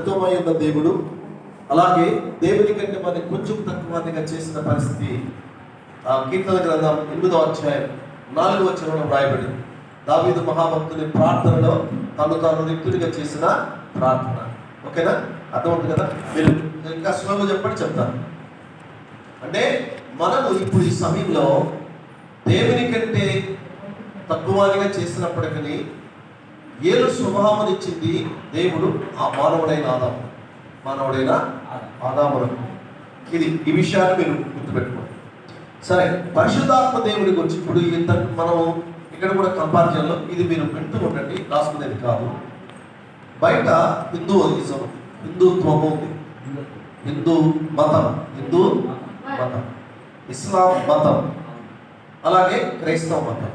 ఉన్న దేవుడు అలాగే దేవుని కంటే మన కొంచెం తక్కువగా చేసిన పరిస్థితి కీర్తన గ్రంథం 8వ అధ్యాయం 4వ వచనంలో రాయబడింది. దావీదు మహాభక్తుని ప్రార్థనలో తాను రిక్తుడిగా చేసిన ప్రార్థన. ఓకేనా, అర్థమవుతుంది కదా? మీరు ఇంకా స్లోగా చెప్పండి, చెప్తాను. అంటే మనము ఇప్పుడు ఈ సమయంలో దేవుని కంటే తక్కువగా చేసినప్పటికీ ఏలు స్వభావం ఇచ్చింది దేవుడు ఆ మానవుడైన ఆదాములకు. ఈ విషయాన్ని మీరు గుర్తుపెట్టుకోండి. సరే, పరిశుద్ధాత్మ దేవుడి గురించి ఇప్పుడు మనం ఇక్కడ కూడా కంపారిజన్లో ఇది మీరు వింటూ ఉండండి, రాసుకునేది కాదు. బయట హిందుత్వము ఉంది, హిందూ మతం, ఇస్లాం మతం, అలాగే క్రైస్తవ మతం.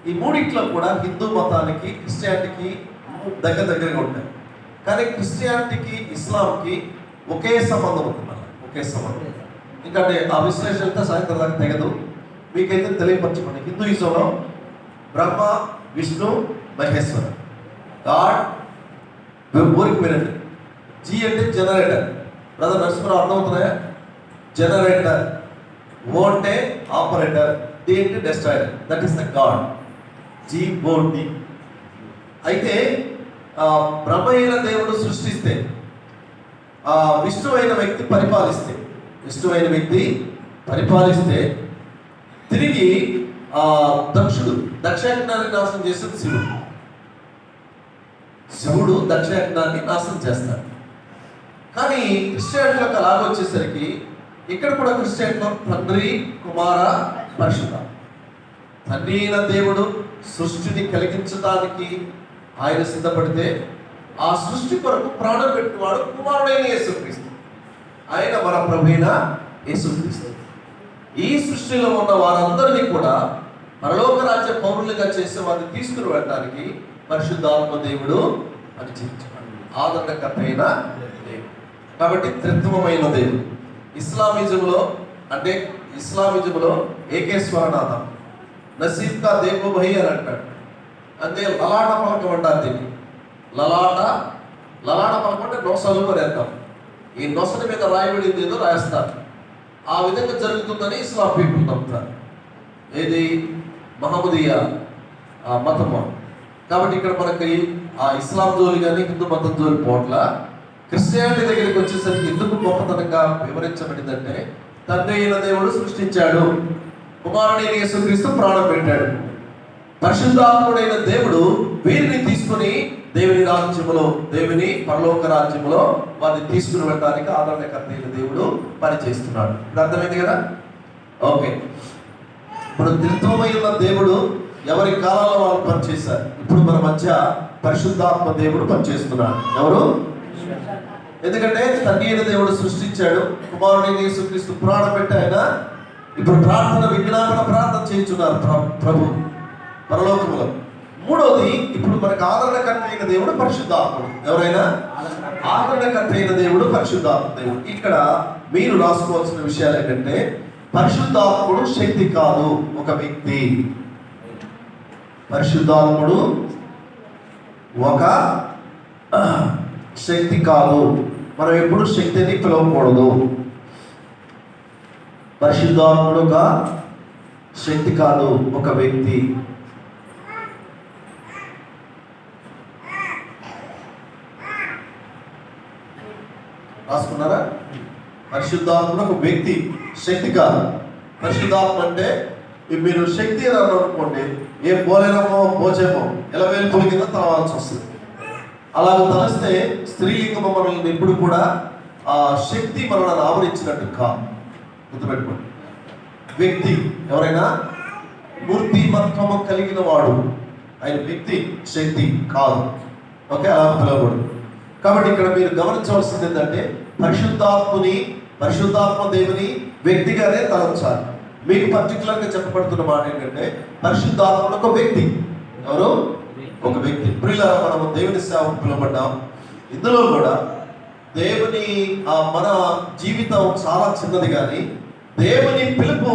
ఈ మూడిట్లో కూడా హిందూ మతానికి క్రిస్టియానిటీకి దగ్గరగా ఉంటాయి. కానీ క్రిస్టియానిటీకి ఇస్లాంకి ఒకే సంబంధం ఉంటుంది, ఒకే సంబంధం. ఎందుకంటే ఆ విశ్లేషణతో సాయంత్రం దాకా తెగదు. మీకైతే తెలియపరచుకోండి. హిందూయిజంలో బ్రహ్మ, విష్ణు, మహేశ్వర, గాడ్. ఊరికి వినండి. జీ అంటే జనరేటర్. బ్రదర్ నరసింహరావు అర్థమవుతున్నాయా? జనరేటర్. ఓ అంటే ఆపరేటర్, డి అంటే destroyer. That is the god. జీబోడి. అయితే బ్రహ్మైన దేవుడు సృష్టిస్తే, విష్ణువైన వ్యక్తి పరిపాలిస్తే తిరిగి దక్షిణాగ్నాన్ని నాశనం చేస్తుంది శివుడు దక్షిణాగ్నాన్ని నాశనం చేస్తాడు. కానీ క్రిస్టియానిటీలోకి అలాగ వచ్చేసరికి ఇక్కడ కూడా క్రిస్టియానిటీలో తండ్రి, కుమార, పరిశుద్ధ. తండ్రి అయిన దేవుడు సృష్టిని కలిగించడానికి ఆయన సిద్ధపడితే ఆ సృష్టి కొరకు ప్రాణం పెట్టినవాడు కుమారుడైన యేసుక్రీస్తు. ఆయన మన ప్రభువైన యేసుక్రీస్తు. ఈ సృష్టిలో ఉన్న వారందరినీ కూడా పరలోక రాజ్య పౌరులుగా చేసే వారిని తీసుకుని వెళ్ళడానికి పరిశుద్ధాత్మ దేవుడు పనిచేయించాడు. ఆదరణకర్త అయిన దేవుడు కాబట్టి త్రిత్వమైన దేవుడు. ఇస్లామిజంలో ఏకేశ్వరనాథం, నసీబ్ కా దేవో భై అని అంటాడు. అంటే లలాట పలకం అంటారు దీన్ని. లలాట పలకం అంటే నొసలు అని అంటాం. ఈ నొసల మీద రాయబడింది ఏదో రాస్తారు. ఆ విధంగా జరుగుతుందని ఇస్లాం పీపుల్ నమ్ముతారు. ఏది మహమ్మదీయ మతము. కాబట్టి ఇక్కడ మనకి ఆ ఇస్లాం జోలి కానీ హిందూ మతం జోలి పోట్ల క్రిస్టియానిటీ దగ్గరికి వచ్చేసరికి ఎందుకు గొప్పతనంగా వివరించబడిందంటే, తండ్రి అయిన దేవుడు సృష్టించాడు, కుమారుడైన యేసుక్రీస్తు ప్రాణం పెట్టాడు, పరిశుద్ధాత్ముడైన దేవుడు వీరిని తీసుకుని దేవుని పరలోక రాజ్యములో వారిని తీసుకుని వెళ్ళడానికి ఆదరణకర్త అయిన దేవుడు పనిచేస్తున్నాడు. ఇప్పుడు అర్థమైంది కదా? ఓకే. ఇప్పుడు త్రిత్వమైన దేవుడు ఎవరి కాలంలో వాళ్ళు పనిచేశారు. ఇప్పుడు మన మధ్య పరిశుద్ధాత్మ దేవుడు పనిచేస్తున్నాడు. ఎవరు? ఎందుకంటే తండ్రి అయిన దేవుడు సృష్టించాడు, కుమారుడైన యేసుక్రీస్తు ప్రాణం పెట్టి ఆయన ఇప్పుడు విజ్ఞాపన ప్రార్థన చేయించున్నారు ప్రభు పరలోకములో. మూడోది, ఇప్పుడు మనకు ఆదరణకర్త అయిన దేవుడు పరిశుద్ధాత్ముడు. ఎవరైనా ఆదరణకర్త అయిన దేవుడు పరిశుద్ధాత్మ దేవుడు. ఇక్కడ మీరు రాసుకోవాల్సిన విషయాలు ఏంటంటే, పరిశుద్ధాత్ముడు శక్తి కాదు, ఒక వ్యక్తి. పరిశుద్ధాత్ముడు ఒక శక్తి కాదు. మనం ఎప్పుడు శక్తిని పిలవకూడదు. పరిశుద్ధాత్ముడుగా శక్తి కాదు, ఒక వ్యక్తి. రాసుకున్నారా? పరిశుద్ధాత్ముడు ఒక వ్యక్తి, శక్తి కాదు. పరిశుద్ధాత్మ అంటే మీరు శక్తి అనుకోండి, ఏ పోలేనమో పోచేమో ఎలా వేలుపుల కింద తలవాల్సి వస్తుంది. అలాగ తలస్తే స్త్రీలింగము మనల్ని ఎప్పుడు కూడా ఆ శక్తి మనల్ని ఆవరించినట్టు కాదు. గుర్తుపెట్టుకోండి. వ్యక్తి ఎవరైనా మూర్తిమత్వము కలిగిన వాడు, ఆయన వ్యక్తి, శక్తి కాదు. ఓకే, అలా పిలవకూడదు. కాబట్టి ఇక్కడ మీరు గమనించవలసింది ఏంటంటే, పరిశుద్ధాత్మ దేవుని వ్యక్తిగానే తలంచాలి. మీకు పర్టికులర్గా చెప్పబడుతున్న మాట ఏంటంటే, పరిశుద్ధాత్మ ఒక వ్యక్తి. ఎవరు? ఒక వ్యక్తి. ప్రియులారా, మనము దేవుని సేవకు పిలువబడ్డాం. ఇందులో కూడా మన జీవితం చాలా చిన్నది, కానీ దేవుని పిలుపు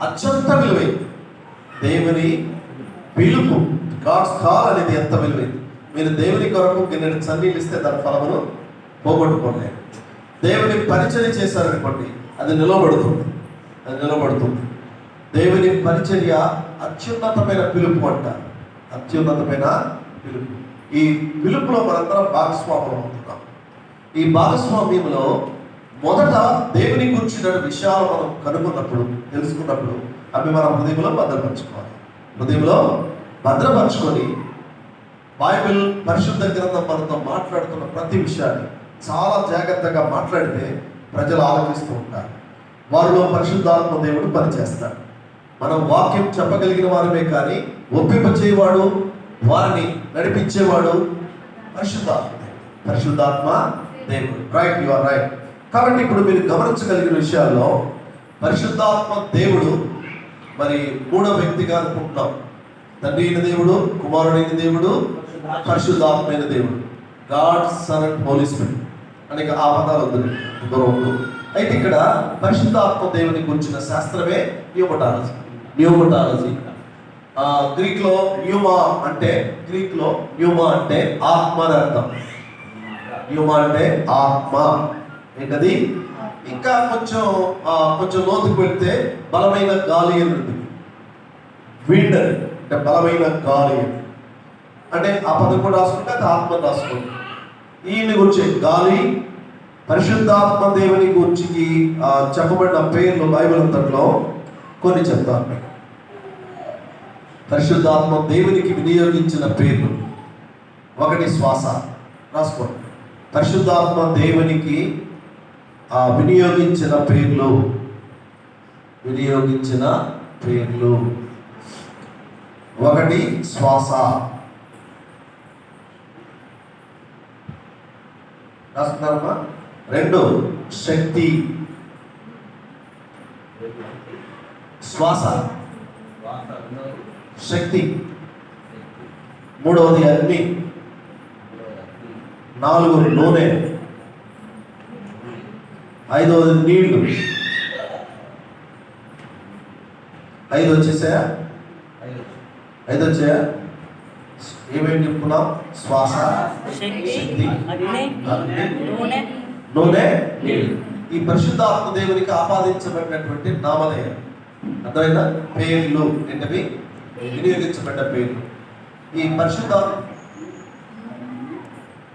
అత్యంత విలువైంది. దేవుని పిలుపు, గాడ్స్ కాల్ అనేది ఎంత విలువైంది. మీరు దేవుని కొరకు గిన్నెడు చన్నీళ్ళు ఇస్తే దాని ఫలమును పోగొట్టుకోలేదు. దేవుని పరిచర్య చేశారనుకోండి, అది నిలబడుతుంది. దేవుని పరిచర్య అత్యున్నతమైన పిలుపు అంటారు. అత్యున్నతమైన పిలుపు. ఈ పిలుపులో మనందరం భాగస్వాములు అవుతున్నాం. ఈ భాగస్వామ్యంలో మొదట దేవుని గురించిన విషయాలు మనం కనుగొన్నప్పుడు, తెలుసుకున్నప్పుడు అవి మన హృదయంలో భద్రపరుచుకొని బైబిల్ పరిశుద్ధ గ్రంథం మనతో మాట్లాడుతున్న ప్రతి విషయాన్ని చాలా జాగ్రత్తగా మాట్లాడితే ప్రజలు ఆలోచిస్తూ ఉంటారు. వారిలో పరిశుద్ధాత్మ దేవుడు పనిచేస్తాడు. మనం వాక్యం చెప్పగలిగిన వారమే కానీ ఒప్పింపచేవాడు, వారిని నడిపించేవాడు పరిశుద్ధాత్మ దేవుడు. Right, you are right. కాబట్టి ఇప్పుడు మీరు గమనించగలిగిన విషయాల్లో పరిశుద్ధాత్మ దేవుడు మరి మూడో వ్యక్తిగా అనుకుంటున్నాం. తండ్రి అయిన దేవుడు, కుమారుడైన దేవుడు, పరిశుద్ధాత్మైన దేవుడు. God, son and holy spirit అనేక ఆ పదాలు వద్దు. అయితే ఇక్కడ పరిశుద్ధాత్మ దేవుని గురించిన శాస్త్రమే న్యూమటాలజీ. గ్రీక్లో న్యూమా అంటే ఆత్మ అని అర్థం. న్యూమా అంటే ఆత్మ. ఏంటది? ఇంకా కొంచెం లోతుకు వెళ్తే బలమైన గాలి అని ఉంటుంది. విండ్ అంటే బలమైన గాలి అంటే ఆ పదం కూడా రాసుకుంటే అది ఆత్మ రాసుకోండి. ఈయన గురించి గాలి, పరిశుద్ధాత్మ దేవుని గురించి చెప్పబడిన పేర్లు బైబిల్ అంతట్లో కొన్ని చెప్తాను. పరిశుద్ధాత్మ దేవునికి వినియోగించిన పేర్లు. ఒకటి శ్వాస, రాసుకోండి. పరిశుద్ధాత్మ దేవునికి వినియోగించిన పేర్లు. ఒకటి శ్వాస, రాస్తున్నారమ్మా. రెండు శక్తి, శ్వాస, శక్తి. మూడవది అగ్ని. నాలుగు నూనె. ఐదవది నీళ్లు. ఐదు వచ్చాయా? ఏమేమి చెప్పుకున్నాం? శ్వాస, శక్తి, నూనె, నీళ్లు. ఈ పరిశుద్ధాత్మ దేవునికి ఆపాదించబడినటువంటి నామధేయం. అర్థమైనా? పేర్లు ఏంటవి? వినియోగించబడ్డ పేర్లు. ఈ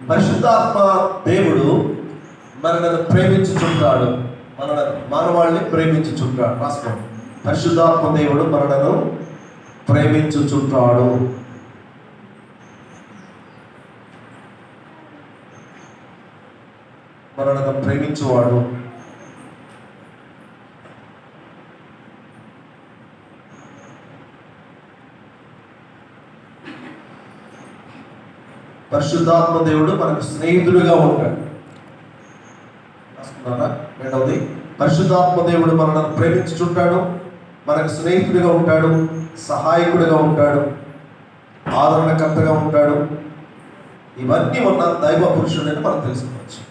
పరిశుద్ధాత్మ దేవుడు మనలను ప్రేమించుచుంటాడు. మానవాళ్ళని ప్రేమించుచుంటాడు. రాసుకోండి. పరిశుద్ధాత్మ దేవుడు మనలను ప్రేమించుచుంటాడు. మనలను ప్రేమించువాడు. పరిశుద్ధాత్మ దేవుడు మనకు స్నేహితుడిగా ఉంటాడు. రెండవది, పరిశుద్ధాత్మ దేవుడు మనల్ని ప్రేమించుచుంటాడు, మనకు స్నేహితుడిగా ఉంటాడు, సహాయకుడిగా ఉంటాడు, ఆదరణకర్తగా ఉంటాడు. ఇవన్నీ ఉన్న దైవ పురుషుడని మనం తెలుసుకోవచ్చు.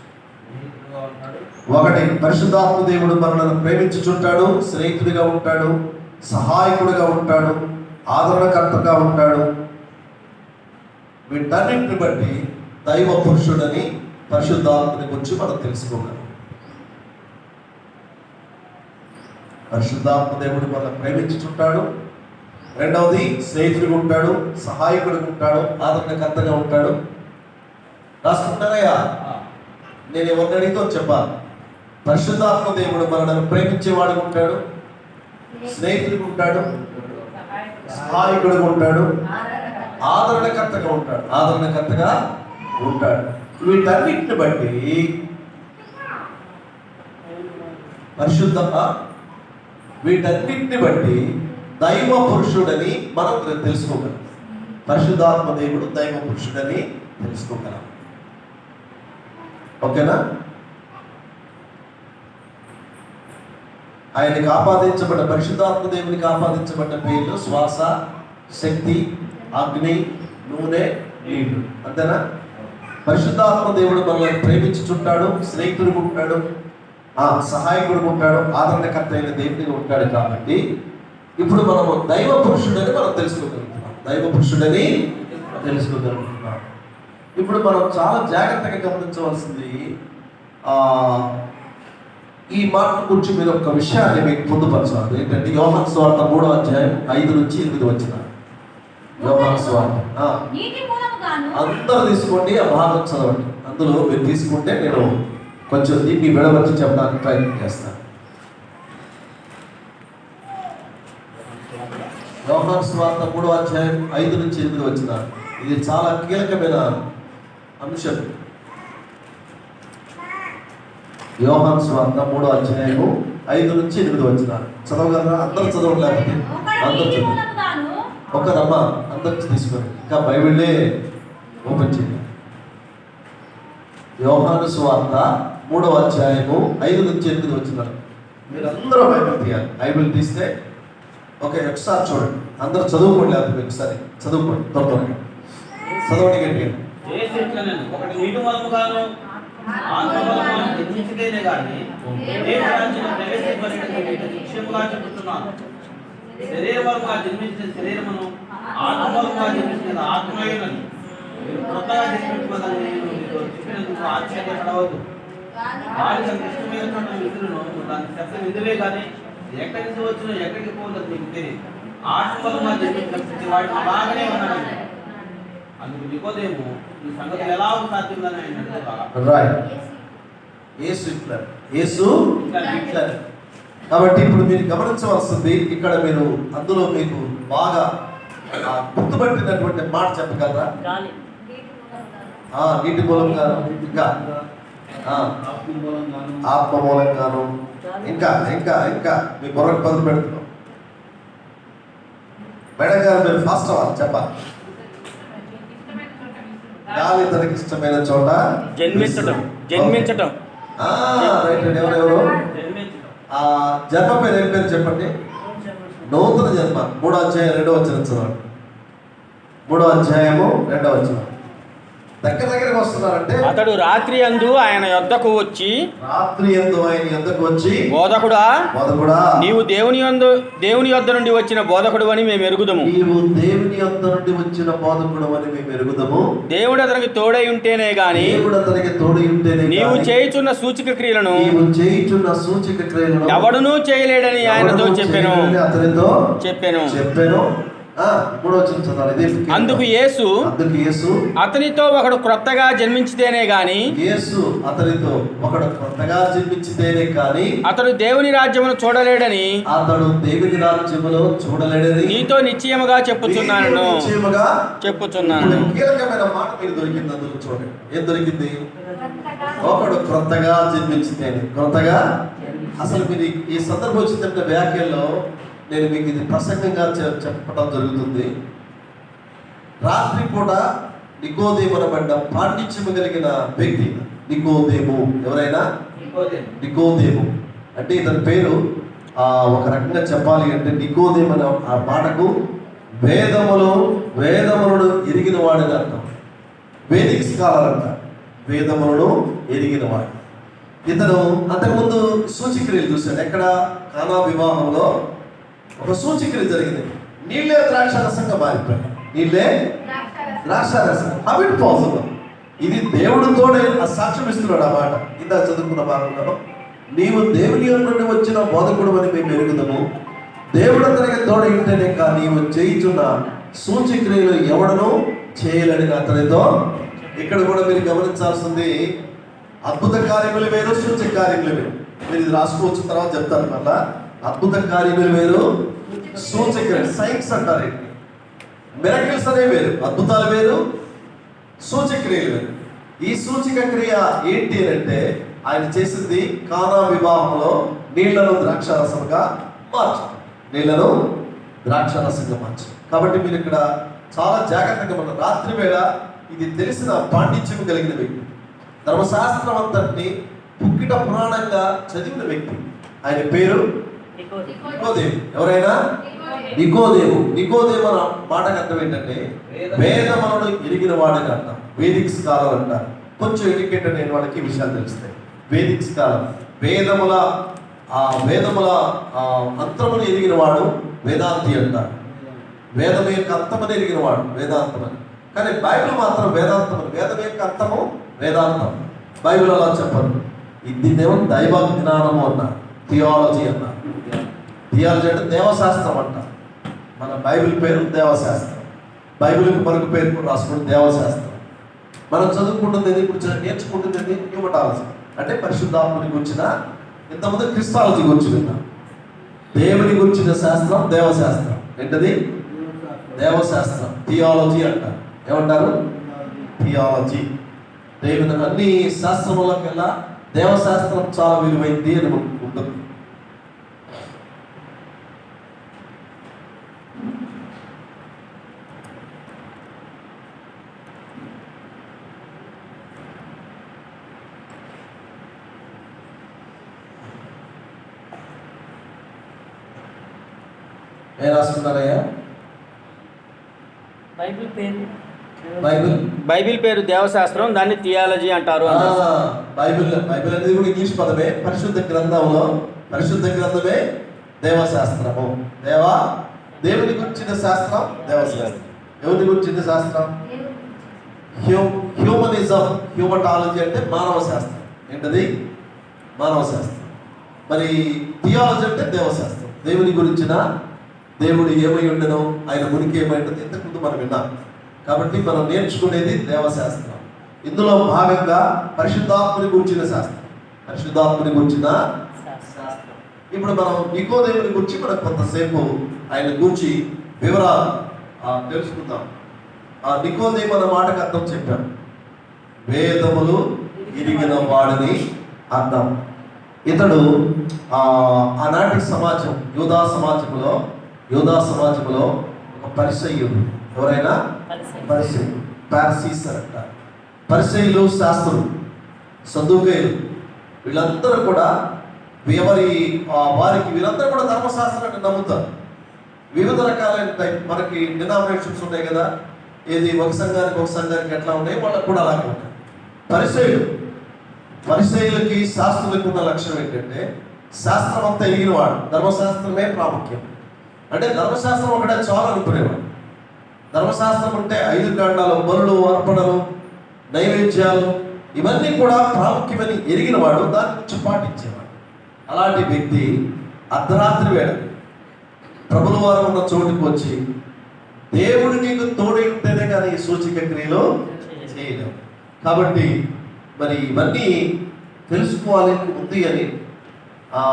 ఒకటి, పరిశుద్ధాత్మ దేవుడు మనల్ని ప్రేమించుచుంటాడు, స్నేహితుడిగా ఉంటాడు, సహాయకుడిగా ఉంటాడు, ఆదరణకర్తగా ఉంటాడు. వీటన్నింటిని బట్టి దైవ పురుషుడని పరిశుద్ధాత్మని గురించి మనం తెలుసుకోగలం. పరిశుద్ధాత్మ దేవుడు మనల్ని ప్రేమించుచుంటాడు. రెండవది, స్నేహితుడిగా ఉంటాడు, సహాయకుడిగా ఉంటాడు, ఆదరణకర్తగా ఉంటాడు. రాసుకుంటారయ్యా? నేను ఎవరిని అడిగితో చెప్పాలి. పరిశుద్ధాత్మ దేవుడు మనల్ని ప్రేమించేవాడుగా ఉంటాడు, స్నేహితుడిగా ఉంటాడు, సహాయకుడిగా ఉంటాడు, ఆదరణకర్తగా ఉంటాడు. వీటన్నిటిని బట్టి వీటన్నిటిని బట్టి దైవ పురుషుడని మనం తెలుసుకోగలం. పరిశుద్ధాత్మ దేవుడు దైవ పురుషుడని తెలుసుకోగలం. ఓకేనా? ఆయనకి ఆపాదించబడ్డ, పరిశుద్ధాత్మ దేవునికి ఆపాదించబడ్డ పేర్లు శ్వాస, శక్తి, అగ్ని, నూనె, నీళ్లు. అంతేనా? పరిశుద్ధాత్మ దేవుడు మనల్ని ప్రేమించుచుంటాడు, స్నేహితుడిగా ఉంటాడు, సహాయకుడిగా ఉంటాడు, ఆదరణకర్త అయిన దేవుడిగా ఉంటాడు. కాబట్టి ఇప్పుడు మనము దైవ పురుషుడని మనం తెలుసుకోగలుగుతున్నాం. ఇప్పుడు మనం చాలా జాగ్రత్తగా గమనించవలసింది, ఈ మాటల గురించి మీరు ఒక విషయాన్ని మీకు పొందుపరచాలి. ఏంటంటే యోహాను సువార్త 3వ అధ్యాయం 5 నుంచి 8 వచ్చిన యోహాను సువార్త. అందరూ తీసుకోండి, ఆ భాగం చదవండి. అందులో మీరు తీసుకుంటే నేను కొంచెం దీన్ని విడవచ్చి చెప్పడానికి ప్రయత్నం చేస్తాను. యోహాను సువార్త 3వ అధ్యాయం 5 నుంచి 8 వచ్చిన ఇది చాలా కీలకమైన అంశం. యోహాను సువార్త 3వ అధ్యాయము 5 నుంచి 8 వచ్చిన చదవగలరా? అందరూ చదవలేకపోతే అందరూ చదువు. ఒకరమ్మ అందరికి తీసుకొని ఇంకా బైబిల్లే ఓపెన్ చేయండి. యోహాను సువార్త 3వ అధ్యాయము 5 నుంచి 8 వచ్చిన మీరు అందరూ బైబిల్ తీయాలి. బైబిల్ తీస్తే ఒకసారి చూడండి, అందరూ చదువుకోండి. లేకపోతే ఒకసారి చదువుకోండి, త్వరగా చదవండి గట్టిగా. ఒకటి నీటి మూలముగాను ఆత్మ మూలముగాను జన్మించితేనే గాని దేవుని రాజ్యం ప్రవేశింపలేదని నిశ్చయముగా చెబుతున్నాను. శరీరముగా జన్మించిన శరీరమును, ఆత్మ మూలముగా జన్మించిన ఆత్మయునని మీరు కొత్తగా జన్మించుకోదని నేను మీకు చెప్పినందుకు ఆశ్చర్యపడవద్దు. వారికి అంత ఇష్టమైన చోట విధులను దాని శబ్దం విధులే కానీ ఎక్కడి నుంచి వచ్చినా ఎక్కడికి పోలేదు మీకు తెలియదు. ఆత్మ మూలముగా జన్మించిన ప్రతి వాడిని అలాగనే ఉన్నాడు. అందుకు నికోదేము ఈ సంగతులు ఎలా సాధ్యమని ఆయన అడుగుతారు. కాబట్టి ఇప్పుడు మీరు గమనించవలసింది, ఇక్కడ మీరు అందులో మీకు బాగా గుర్తుపట్టినటువంటి మాట చెప్పగలరా? నీటి మూలంగా, ఇంకా ఆత్మ మూలంగాను, ఇంకా ఇంకా ఇంకా మీ బుర్రకు పదులు పెడుతున్నాం. మేడం గారు మీరు ఫాస్ట్ అవ్వాలి, చెప్పాలి. గాలి తనకి ఇష్టమైన చోట జన్మించటం. ఎవరెవరు జన్మ పేరు ఏం పేరు చెప్పండి? నూతన జన్మ. 3వ అధ్యాయం 2వ వచనం చదవండి. 3వ అధ్యాయము 2వ వచనం. దగ్గరికి వస్తున్నారంటే అతడు రాత్రి యందు ఆయన యొద్దకు వచ్చి బోధకుడా నీవు దేవుని యొద్ద నుండి వచ్చిన బోధకుడు అని మేము ఎరుగుదము. దేవుడు అతనికి తోడై ఉంటేనే గాని నీవు చేయుచున్న సూచక క్రియలను ఎవడునూ చేయలేడని ఆయనతో చెప్పెను. అందుకు యేసు అతనితో ఒకడు క్రొత్తగా జన్మించితేనే గాని అతడు దేవుని రాజ్యమును చూడలేడని నీతో నిశ్చయముగా చెప్పుచున్నాను. కీలకమైన మాట మీరు దొరికింది. అందులో చూడండి ఏం దొరికింది? ఒకడు క్రొత్తగా జన్మించితేనే. క్రొత్తగా అసలు మీరు ఈ సందర్భం వచ్చిన వ్యాఖ్యల్లో నేను మీకు ఇది ప్రసంగంగా చెప్పడం జరుగుతుంది. రాత్రిపూట నికోదేము అనబడ్డ పాండిత్యము కలిగిన వ్యక్తి నికోదేము. ఎవరైనా నికోదేము అంటే ఇతని పేరు ఒక రకంగా చెప్పాలి అంటే నికోదేము అనే ఆ మాటకు వేదములను ఎరిగిన వాడని అర్థం. వేదిక్ స్కాలర్ అంట, వేదములను ఎరిగిన వాడు. ఇతను అంతకుముందు సూచక్రియలు చూశాడు. ఎక్కడ? కానా వివాహంలో ఒక సూచక్రియ జరిగింది. నీళ్ళే ద్రాక్షారసంగా మారిపోయాయి. నీళ్ళే ద్రాక్షారసం. How it possible? ఇది దేవుడితోనే సాక్ష్యం ఇస్తున్నాడు. ఆ మాట ఇందా చదువుకున్న భాగంలో, నీవు దేవుని నుండి వచ్చిన బోధకుడు అని మేము ఎరుగుదము. దేవుడు అతనికి తోడై ఉంటేనే కానీ నీవు చేయుచున్న సూచక్రియలు ఎవడను చేయలేని అతనితో. ఇక్కడ కూడా మీరు గమనించాల్సింది, అద్భుత కార్యములు వేరు, సూచక కార్యములు వేరు. మీరు ఇది రాసుకోవచ్చు, తర్వాత చెప్తాను మళ్ళా. అద్భుత కార్యములు వేరు, సూచక సైన్స్ అంటారు. మిరకిల్స్ అనే వేరు, అద్భుతాలు వేరు, సూచక క్రియలు వేరు. ఈ సూచక క్రియ ఏంటి అంటే ఆయన చేసింది కానా వివాహంలో నీళ్లను ద్రాక్షారసంగా మార్చు. నీళ్లను ద్రాక్షారసంగా మార్చు. కాబట్టి మీరు ఇక్కడ చాలా జాగ్రత్తగా మన రాత్రి వేళ ఇది తెలిసిన పాండిత్యం కలిగిన వ్యక్తి, ధర్మశాస్త్రం అంతటిని పుక్కిట పురాణంగా చదివిన వ్యక్తి. ఆయన పేరు నికోదేము. ఎవరైనా నికోదేము. నికోదేము అన్న మాటకు అర్థం ఏంటంటే వేదములను ఎరిగిన వాడని అర్థం. వేదిక్ స్కాలర్ అంటారు. కొంచెం ఎడ్యుకేటెడ్ అయిన వాళ్ళకి ఈ విషయాలు తెలుస్తాయి. వేదిక్ స్కాలర్ వేదముల అంతమును ఎరిగిన వాడు వేదాంతి అంటారు. వేదము యొక్క అంతమని ఎరిగిన వాడు వేదాంతమని. కానీ బైబిల్ మాత్రం వేదాంతం. వేదం యొక్క అర్థము వేదాంతం. బైబిల్ అలా చెప్పరు. దీన్నేమో దైవ జ్ఞానము అన్నారు, థియాలజీ అన్నారు. థియాలజీ అంటే దేవశాస్త్రం అంట. మన బైబిల్ పేరు దేవశాస్త్రం. బైబిల్కి మరొక పేరు కూడా రాసుకుంటే దేవశాస్త్రం. మనం చదువుకుంటుంది ఏది, ఇప్పుడు నేర్చుకుంటుంది ఏది, న్యూమటాలజీ అంటే పరిశుద్ధాత్మని గురించిన, ఇంతకుముందు క్రిస్టాలజీ గురించి విన్నాం. దేవుని గురించిన శాస్త్రం దేవశాస్త్రం. ఏంటది? దేవశాస్త్రం. థియాలజీ అంటారు. ఏమంటారు? థియాలజీ. దేవుని అన్ని శాస్త్రములకెల్లా దేవశాస్త్రం చాలా విలువైంది అని ఉంటుంది. ఏం రాసుకున్నారయ్యా? బైబిల్ పేరు దేవశాస్త్రం, దాన్ని థియాలజీ అంటారు. బైబిల్ అనేది కూడా ఇంగ్లీష్ పదమే. పరిశుద్ధ గ్రంథమే దేవశాస్త్రము. దేవుని గురించిన శాస్త్రం దేవశాస్త్రం. ఎవరిని గురించిన శాస్త్రం? హ్యూమనిజం. హ్యూమటాలజీ అంటే మానవ శాస్త్రం. ఏంటది? మానవ శాస్త్రం. మరి థియాలజీ అంటే దేవశాస్త్రం. దేవుని గురించిన, దేవుడు ఏమై ఉండను, ఆయన ఉనికి ఏమై ఉండదు ఇంతకుముందు మనం విన్నాం. కాబట్టి మనం నేర్చుకునేది దేవశాస్త్రం. ఇందులో భాగంగా పరిశుద్ధాత్మని గురించిన శాస్త్రం. పరిశుద్ధాత్మని గురించిన శాస్త్రం. ఇప్పుడు మనం నికోదేముని గురించి మనం కొంతసేపు ఆయన గురించి వివరాలు తెలుసుకుందాం. ఆ నికోదేము అన్న మాటకు అర్థం చెప్పాం. వేదములు ఎరిగిన వాడిని అర్థం. ఇతడు ఆనాటి సమాజం, యూదా సమాజంలో ఒక పరిసయ్యుడు. ఎవరైనా పరిసయ్యుడు, పార్సీస్ అంటారు. పరిసయ్యులు, శాస్త్రులు, సదుకాయులు, వీళ్ళందరూ కూడా వారికి వీళ్ళందరూ కూడా ధర్మశాస్త్రాన్ని నమ్ముతారు. వివిధ రకాలైన మనకి డినామినేషన్స్ ఉన్నాయి కదా, ఏది ఒక సంఘానికి ఎట్లా ఉన్నాయి, వాళ్ళకు కూడా అలాగే ఉంటాయి. పరిసయ్యులకి శాస్త్రులకు ఉన్న లక్షణం ఏంటంటే శాస్త్రం అంతా ఎరిగినవాడు. ధర్మశాస్త్రమే ప్రాముఖ్యం. అంటే ధర్మశాస్త్రం ఒకటే చాలు అనుకునేవాడు. ధర్మశాస్త్రం అంటే 5 కాండాలు, బలులు, అర్పణలు, నైవేద్యాలు ఇవన్నీ కూడా ప్రాముఖ్యమని ఎరిగినవాడు. దాని గురించి పాటించేవాడు. అలాంటి వ్యక్తి అర్ధరాత్రి వేళ ప్రభుల వారు ఉన్న చోటుకు వచ్చి, దేవుడు నీకు తోడై ఉంటేనే కానీ ఈ సూచిక క్రియలు చేయలేవు. కాబట్టి మరి ఇవన్నీ తెలుసుకోవాలి ఉంది అని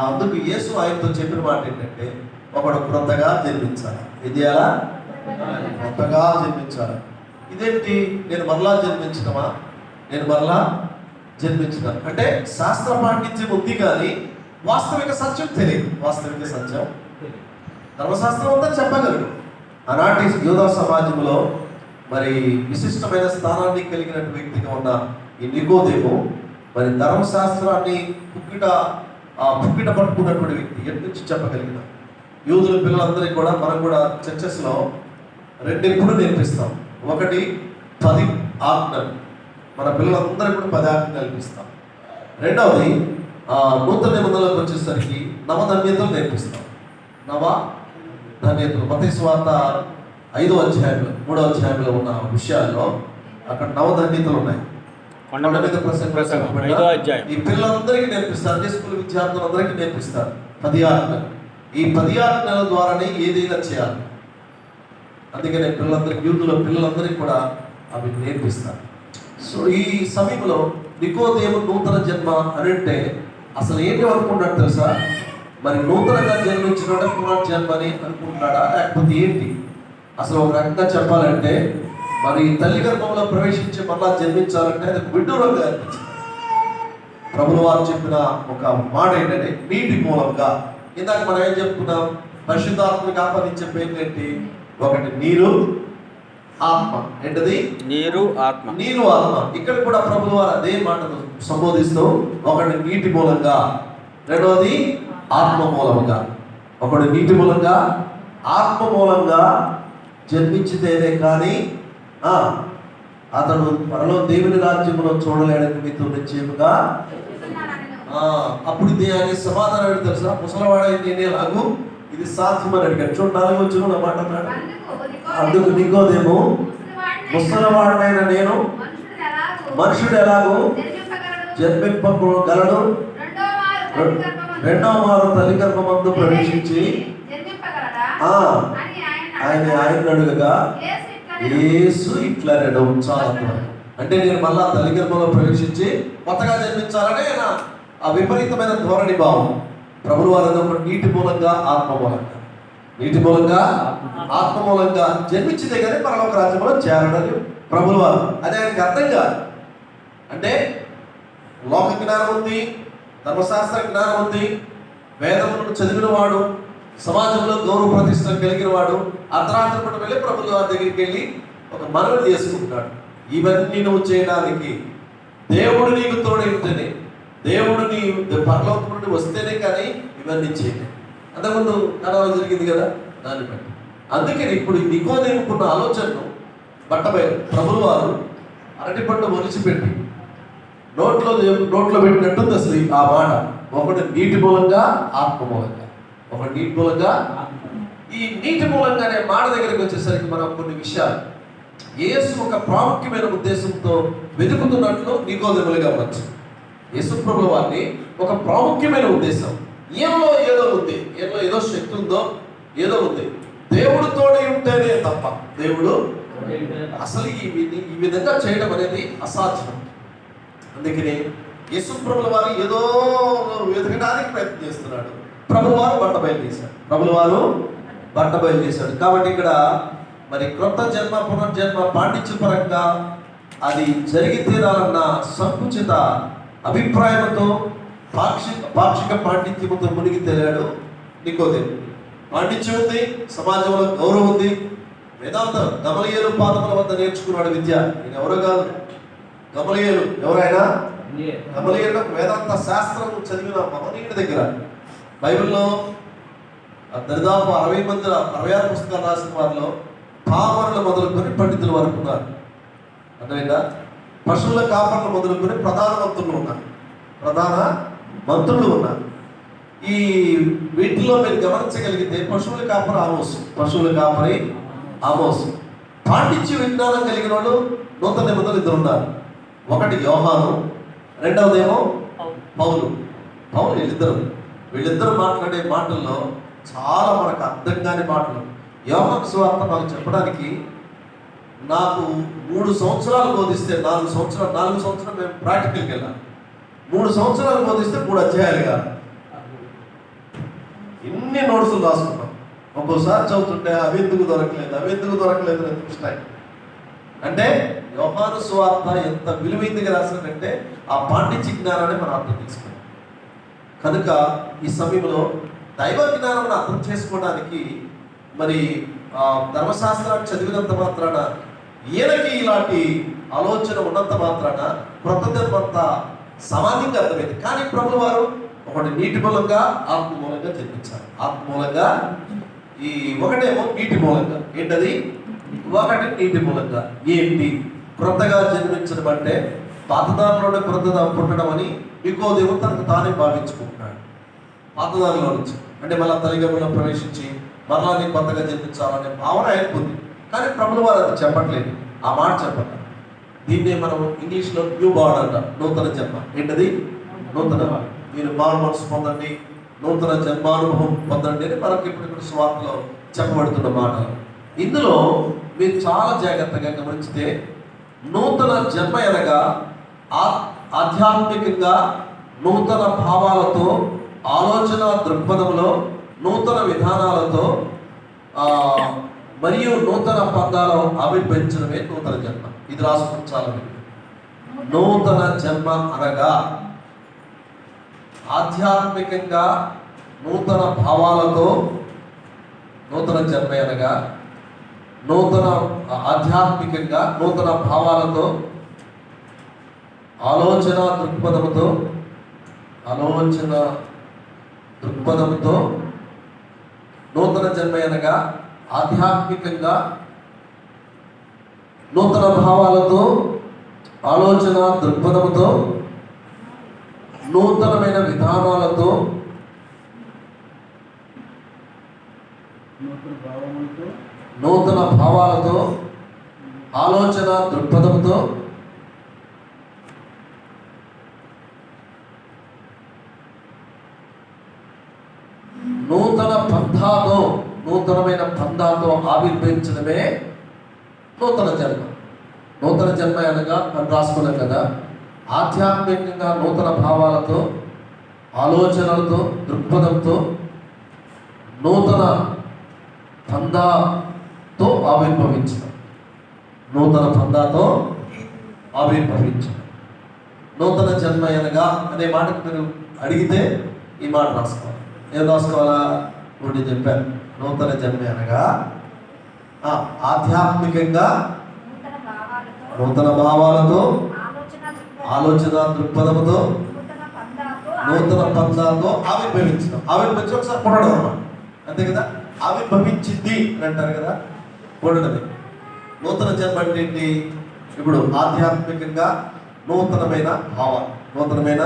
అందుకు యేసు ఆయనతో చెప్పిన మాట ఏంటంటే, ఒకడు క్రొత్తగా జన్మించాలి. ఇది ఎలా? క్రొత్తగా జన్మించాలి. ఇదేంటి? నేను మరలా జన్మించడమా? అంటే శాస్త్ర పాండిత్యం ఉంది కానీ వాస్తవిక సత్యం తెలియదు. వాస్తవిక సత్యం ధర్మశాస్త్రం అంతా చెప్పగలడు. ఆనాటి యూదా సమాజంలో మరి విశిష్టమైన స్థానాన్ని కలిగిన వ్యక్తిగా ఉన్న ఈ నికోదేము మరి ధర్మశాస్త్రాన్ని పుక్కిట పట్టుకున్నటువంటి వ్యక్తి. ఎటు నుంచి చెప్పగలిగిన యూదుల పిల్లలందరికీ కూడా మనం కూడా చర్చెస్లో 2 ఎప్పుడు నేర్పిస్తాం. ఒకటి 10 ఆజ్ఞలు, మన పిల్లలందరికీ కూడా 10 ఆజ్ఞలు నేర్పిస్తాం. రెండవది నూతన నిబంధనలకు వచ్చేసరికి నవధన్యతలు నేర్పిస్తాం. నవధన్యతలు మత్తయి సువార్త 5వ అధ్యాయంలో 3వ అధ్యాయంలో ఉన్న విషయాల్లో అక్కడ నవధన్యతలు ఉన్నాయి. ఈ పిల్లలందరికీ నేర్పిస్తారు. సండే స్కూల్ విద్యార్థులందరికీ నేర్పిస్తారు 10 ఆజ్ఞలు. ఈ 10 ఆజ్ఞల ద్వారానే ఏదైనా చేయాలి. అందుకనే యూదుల పిల్లలందరికీ కూడా అవి నేర్పిస్తారు. సో ఈ సమయంలో నికోదేము నూతన జన్మ అని అంటే అసలు ఏంటి అనుకుంటాడు తెలుసా? మరి నూతనంగా జన్మించిన పునర్జన్మ అని అనుకుంటున్నాడా, లేకపోతే ఏంటి? అసలు ఒక రకంగా చెప్పాలంటే మరి తల్లి గర్భంలో ప్రవేశించి మళ్ళా జన్మించాలంటే అది విడ్డూరంగా అనిపించింది. ప్రభుల వారు చెప్పిన ఒక మాట ఏంటంటే నీటి మూలంగా. ఇందాక మనం ఏం చెప్పుకున్నాం? పరిశుద్ధాత్మకి ఆపాదించే పేరు ఏంటి? ఒకటి నీరు, ఆత్మ. ఏంటది? నీరు, ఆత్మ. ఇక్కడ కూడా ప్రభుల వారు అదే మాటను సంబోధిస్తూ, ఒకటి నీటి మూలంగా, రెండవది ఆత్మ మూలంగా. ఒకటి నీటి మూలంగా, ఆత్మ మూలంగా జన్మించితేనే కానీ అతడు త్వరలో దేవుని రాజ్యంలో చూడలేడని మీతో నిశ్చయముగా. అప్పుడు ఆయన సమాధానం ఏంటి తెలుసా? ముసలవాడైంది నేలాగు ఇది సాధ్యమని అడిగాడు. చూడండి 4వ వచనం అన్నమాట అన్నాడు. అందుకు నికోదేము ముసలివాడనైన నేను మనుషుడు ఎలాగో జన్మింపగలడు, రెండవ మారు తల్లి గర్భమందు ప్రవేశించి ఆయన అడుగగా యేసు ఇట్లా రెండు అంటే నేను మళ్ళా తల్లి గర్భంలో ప్రవేశించి కొత్తగా జన్మించాలనే ఆ విపరీతమైన ధోరణి భావం. ప్రభువు వారు నీటి మూలంగా ఆత్మ మూలంగా, నీటి మూలంగా ఆత్మ మూలంగా జన్మించితే కానీ పరలోక రాజ్యంలో చేరడని ప్రభువు వారు. అది ఆయనకి అర్థం కాదు. అంటే లోక జ్ఞానం ఉంది, ధర్మశాస్త్ర జ్ఞానం ఉంది, వేదములను చదివిన వాడు, సమాజంలో గౌరవ ప్రతిష్టలు కలిగిన వాడు అర్ధరాత్రి పూట వెళ్ళి ప్రభువు వారి దగ్గరికి వెళ్ళి ఒక మనవి చేసుకుంటున్నాడు. ఇవన్నీ నువ్వు చేయడానికి దేవుడు నీకు తోడైతేనే, దేవుడు నీ పరలోకం నుండి వస్తేనే కానీ ఇవన్నీ చేయలేదు. అంతకుముందు కలవరం జరిగింది కదా, దాన్ని బట్టి. అందుకని ఇప్పుడు నికోదేముకున్న ఆలోచనను బట్టబై ప్రభువు వారు అరటి పండు ఒలిచిపెట్టి నోట్లో పెట్టినట్టుంది అసలు ఆ మాట. ఒకటి నీటి మూలంగా, ఆత్మ మూలంగా. ఒకటి నీటి మూలంగా. ఈ నీటి మూలంగా అనే మాట దగ్గరికి వచ్చేసరికి మనం కొన్ని విషయాలు యేసు ఒక ప్రాముఖ్యమైన ఉద్దేశంతో వెతుకుతున్నట్లు నికోదేములుగా వచ్చు. యేసు ప్రభువు వారిని ఒక ప్రాముఖ్యమైన ఉద్దేశం, ఏదో ఉంది, ఏదో శక్తి ఉందో ఏదో ఉంది. దేవుడు తోడై ఉంటేనే తప్ప దేవుడు అసలు ఈ విధంగా చేయడం అనేది అసాధ్యం. అందుకని యేసు ప్రభువు వారు ఏదో వెతకడానికి ప్రయత్నం చేస్తున్నాడు. ప్రభువు వారు బట్ట బయలు చేశాడు. కాబట్టి ఇక్కడ మరి క్రొత్త జన్మ పునర్జన్మ పాండిత్య పరంగా అది జరిగి తీరాలన్న సంకుచిత అభిప్రాయంతో పాక్షిక పాండిత్యముతో మునిగి తెలియాడు నికోదేము. పాండిత్యం ఉంది, సమాజంలో గౌరవం ఉంది, వేదాంతం గమలీయేలు పాదముల వద్ద నేర్చుకున్నాడు విద్య. నేను ఎవరో కాదు, గమలీయేలు ఎవరైనా గమలీయేలు వేదాంత శాస్త్రం చదివిన మహనీయుడి దగ్గర బైబిల్లో దరిదాపు 66 పుస్తకాలు రాసిన వారిలో పామరులు మొదలుకొని పండితుల వరకు ఉన్నారు. అర్థమైందా? పశువుల కాపర్లు మొదలుకొని ప్రధాన మంత్రులు ఉన్నారు. ఈ వీటిలో మీరు గమనించగలిగితే పశువుల కాపరి ఆమోసు. పాండిత్య విజ్ఞానం కలిగిన వాళ్ళు నూతన నిబంధనలు 2 ఉన్నారు. ఒకటి యోహాను, రెండవదేమో పౌలు. వీళ్ళిద్దరు మాట్లాడే మాటల్లో చాలా మనకు అర్థం కాని మాటలు. యోహాను సువార్త మాకు చెప్పడానికి నాకు 3 సంవత్సరాలు బోధిస్తే 4 సంవత్సరాలు మేము ప్రాక్టికల్కి వెళ్ళాం. 3 సంవత్సరాలు బోధిస్తే 3 అధ్యాయాలు కాదు. ఇన్ని నోట్సులు రాసుకున్నాం. ఒక్కోసారి చదువుతుంటే అవి ఎందుకు దొరకలేదు అని చూస్తాయి. అంటే యోహాను సువార్త ఎంత విలువైందిగా రాసినట్టే ఆ పాండిత్య జ్ఞానాన్ని మనం అర్థం చేసుకున్నాం. కనుక ఈ సమయంలో దైవ జ్ఞానం అర్థం చేసుకోవడానికి మరి ధర్మశాస్త్రాన్ని చదివినంత మాత్రాన, ఈయనకి ఇలాంటి ఆలోచన ఉన్నంత మాత్రాన క్రొత్త జన్మంతా సామాన్యంగా అర్థమైంది. కానీ ప్రభువు వారు ఒకటి నీటి మూలంగా, ఆత్మ మూలంగా జన్మించారు. ఆత్మ మూలంగా, ఈ ఒకటేమో నీటి మూలంగా. ఏంటది? ఒకటి నీటి మూలంగా. ఏంటి క్రొత్తగా జన్మించడం అంటే? పాతదానిలోనే క్రొత్తగా పుట్టడం అని నికోదేము తనకు తానే భావించుకుంటున్నాడు. పాతదానిలో నుంచి అంటే మళ్ళా తల్లిగర్భంలో ప్రవేశించి మరలా నీ కొత్తగా జన్మించాలనే భావన ఆయనకు ఉంది. కానీ ప్రభువు వారు అది చెప్పట్లేదు, ఆ మాట చెప్పట్లేదు. దీన్నే మనం ఇంగ్లీష్లో న్యూ బార్న్ అంటాం, నూతన జన్మ. ఏంటది? నూతన. మీరు మారు మనసు పొందండి, నూతన జన్మానుభవం పొందండి అని మనకి ఇప్పుడు స్వార్థలో చెప్పబడుతున్న మాట. ఇందులో మీరు చాలా జాగ్రత్తగా గమనించితే నూతన జన్మ అనగా ఆధ్యాత్మికంగా నూతన భావాలతో, ఆలోచన దృక్పథంలో, నూతన విధానాలతో మరియు నూతన పదాలు ఆవిర్భవించడమే నూతన జన్మ. ఇది రాసుకుని చాలా. నూతన జన్మ అనగా ఆధ్యాత్మికంగా నూతన భావాలతో, నూతన జన్మ అనగా ఆధ్యాత్మికంగా నూతన భావాలతో, ఆలోచన దృక్పథంతో నూతన జన్మ అనగా ఆధ్యాత్మికంగా నూతన భావాలతో, ఆలోచన దృక్పథంతో, నూతనమైన విధానాలతో, నూతన భావాలతో, ఆలోచన దృక్పథంతో, నూతనమైన పంథాతో ఆవిర్భవించడమే నూతన జన్మ. నూతన జన్మ అనగా మనం రాసుకున్నాం కదా, ఆధ్యాత్మికంగా నూతన భావాలతో, ఆలోచనలతో, దృక్పథంతో, నూతన పంథాతో ఆవిర్భవించడం. నూతన పంథాతో ఆవిర్భవించడం, నూతన జన్మ అనగా అనే మాటకు మీరు అడిగితే ఈ మాట రాసుకోవాలి. ఏం రాసుకోవాలా? ఒకటి చెప్పాను. నూతన జన్మ అనగా ఆధ్యాత్మికంగా నూతన భావాలతో, ఆలోచన దృక్పథంతో, నూతన పంథాతో ఆవిర్భవించడం. ఆవిర్భవించడం ఒకసారి పుట్టడం అన్నమాట, అంతే కదా. ఆవిర్భవించింది అని అంటారు కదా, పుట్టడమే. నూతన జన్మ అంటే ఏంటి? ఇప్పుడు ఆధ్యాత్మికంగా నూతనమైన భావాలు, నూతనమైన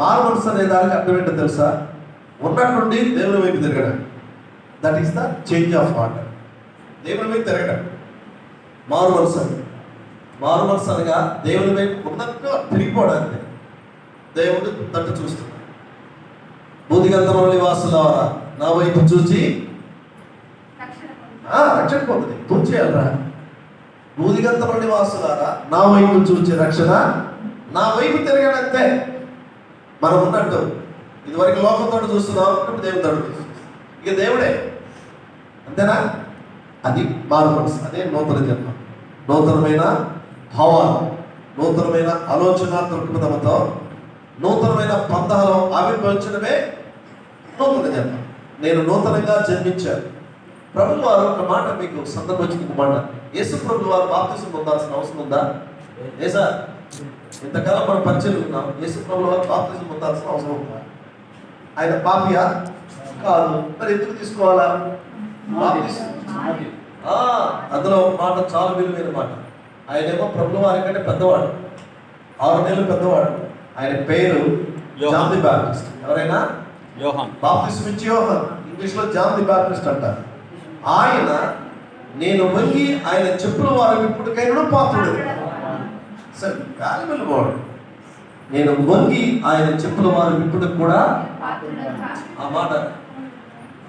మారుమనసు అనే దానికి అర్థం ఏంటో తెలుసా? ఉన్నట్టుండి దేవుని వైపు తిరగడం. That is the change of heart. దేవుని వైపు తిరగడం మారుమనసు. మారుమనసు అనగా దేవుని వైపు ఉన్నట్టు తిరిగిపోవడానికి. దేవుడు తట్టు చూస్తున్నాడు. బూదిగంధముల నివాసులారా నా వైపు చూచి రక్షణ పొందుతుంది. తూచేయాలరా. బూదిగంధముల నివాసులారా నా వైపు చూచి రక్షణ, నా వైపు తిరగడంతే. మనం ఉన్నట్టు ఇదివరకు లోకంతో చూస్తున్నాం, ఇప్పుడు దేవుని తోడు చూస్తున్నాం. ఇక దేవుడే, అంతేనా? అది మారుమనసు, అదే నూతన జన్మ. నూతనమైన భావాలు, నూతనమైన ఆలోచన దృక్పథంతో, నూతనమైన పంథాలో ఆవిర్భవించడమే నూతన జన్మ. నేను నూతనంగా జన్మించాను. ప్రభువు వారు ఒక మాట మీకు సందర్భం వచ్చింది. ఒక మాట, యేసు ప్రభువు వారు బాప్తిసం పొందాల్సిన అవసరం ఉందా? ఏ సార్, ఇంతకాలం మనం పరిచయం ఉన్నాం. యేసు ప్రభువు వారు బాప్తిసం పొందాల్సిన అవసరం ఉందా? ఆయన పాపియా? కాదు. మరి ఎందుకు తీసుకోవాలా బాప్తిసం? అందులో మాట చాలా విలువైన మాట. ఆయనేమో ప్రభువు వారి కంటే పెద్దవాడు, 6 నెలలు పెద్దవాడు. ఆయన పేరు జాన్ ది బాప్టిస్ట్. ఎవరైనా? యోహాన్. బాప్తిసం ఇచ్చి యోహాన్, ఇంగ్లీష్లో జాన్ ది బాప్టిస్ట్ అంటారు. ఆయన నేను వంగి ఆయన చెప్పుల వారు ఇప్పటికైనా పాత్రుడు. సరే, వాల్యుబుల్ వర్డ్. నేను వంగి ఆయన చెప్పుల వారు ఇప్పుడు కూడా, ఆ మాట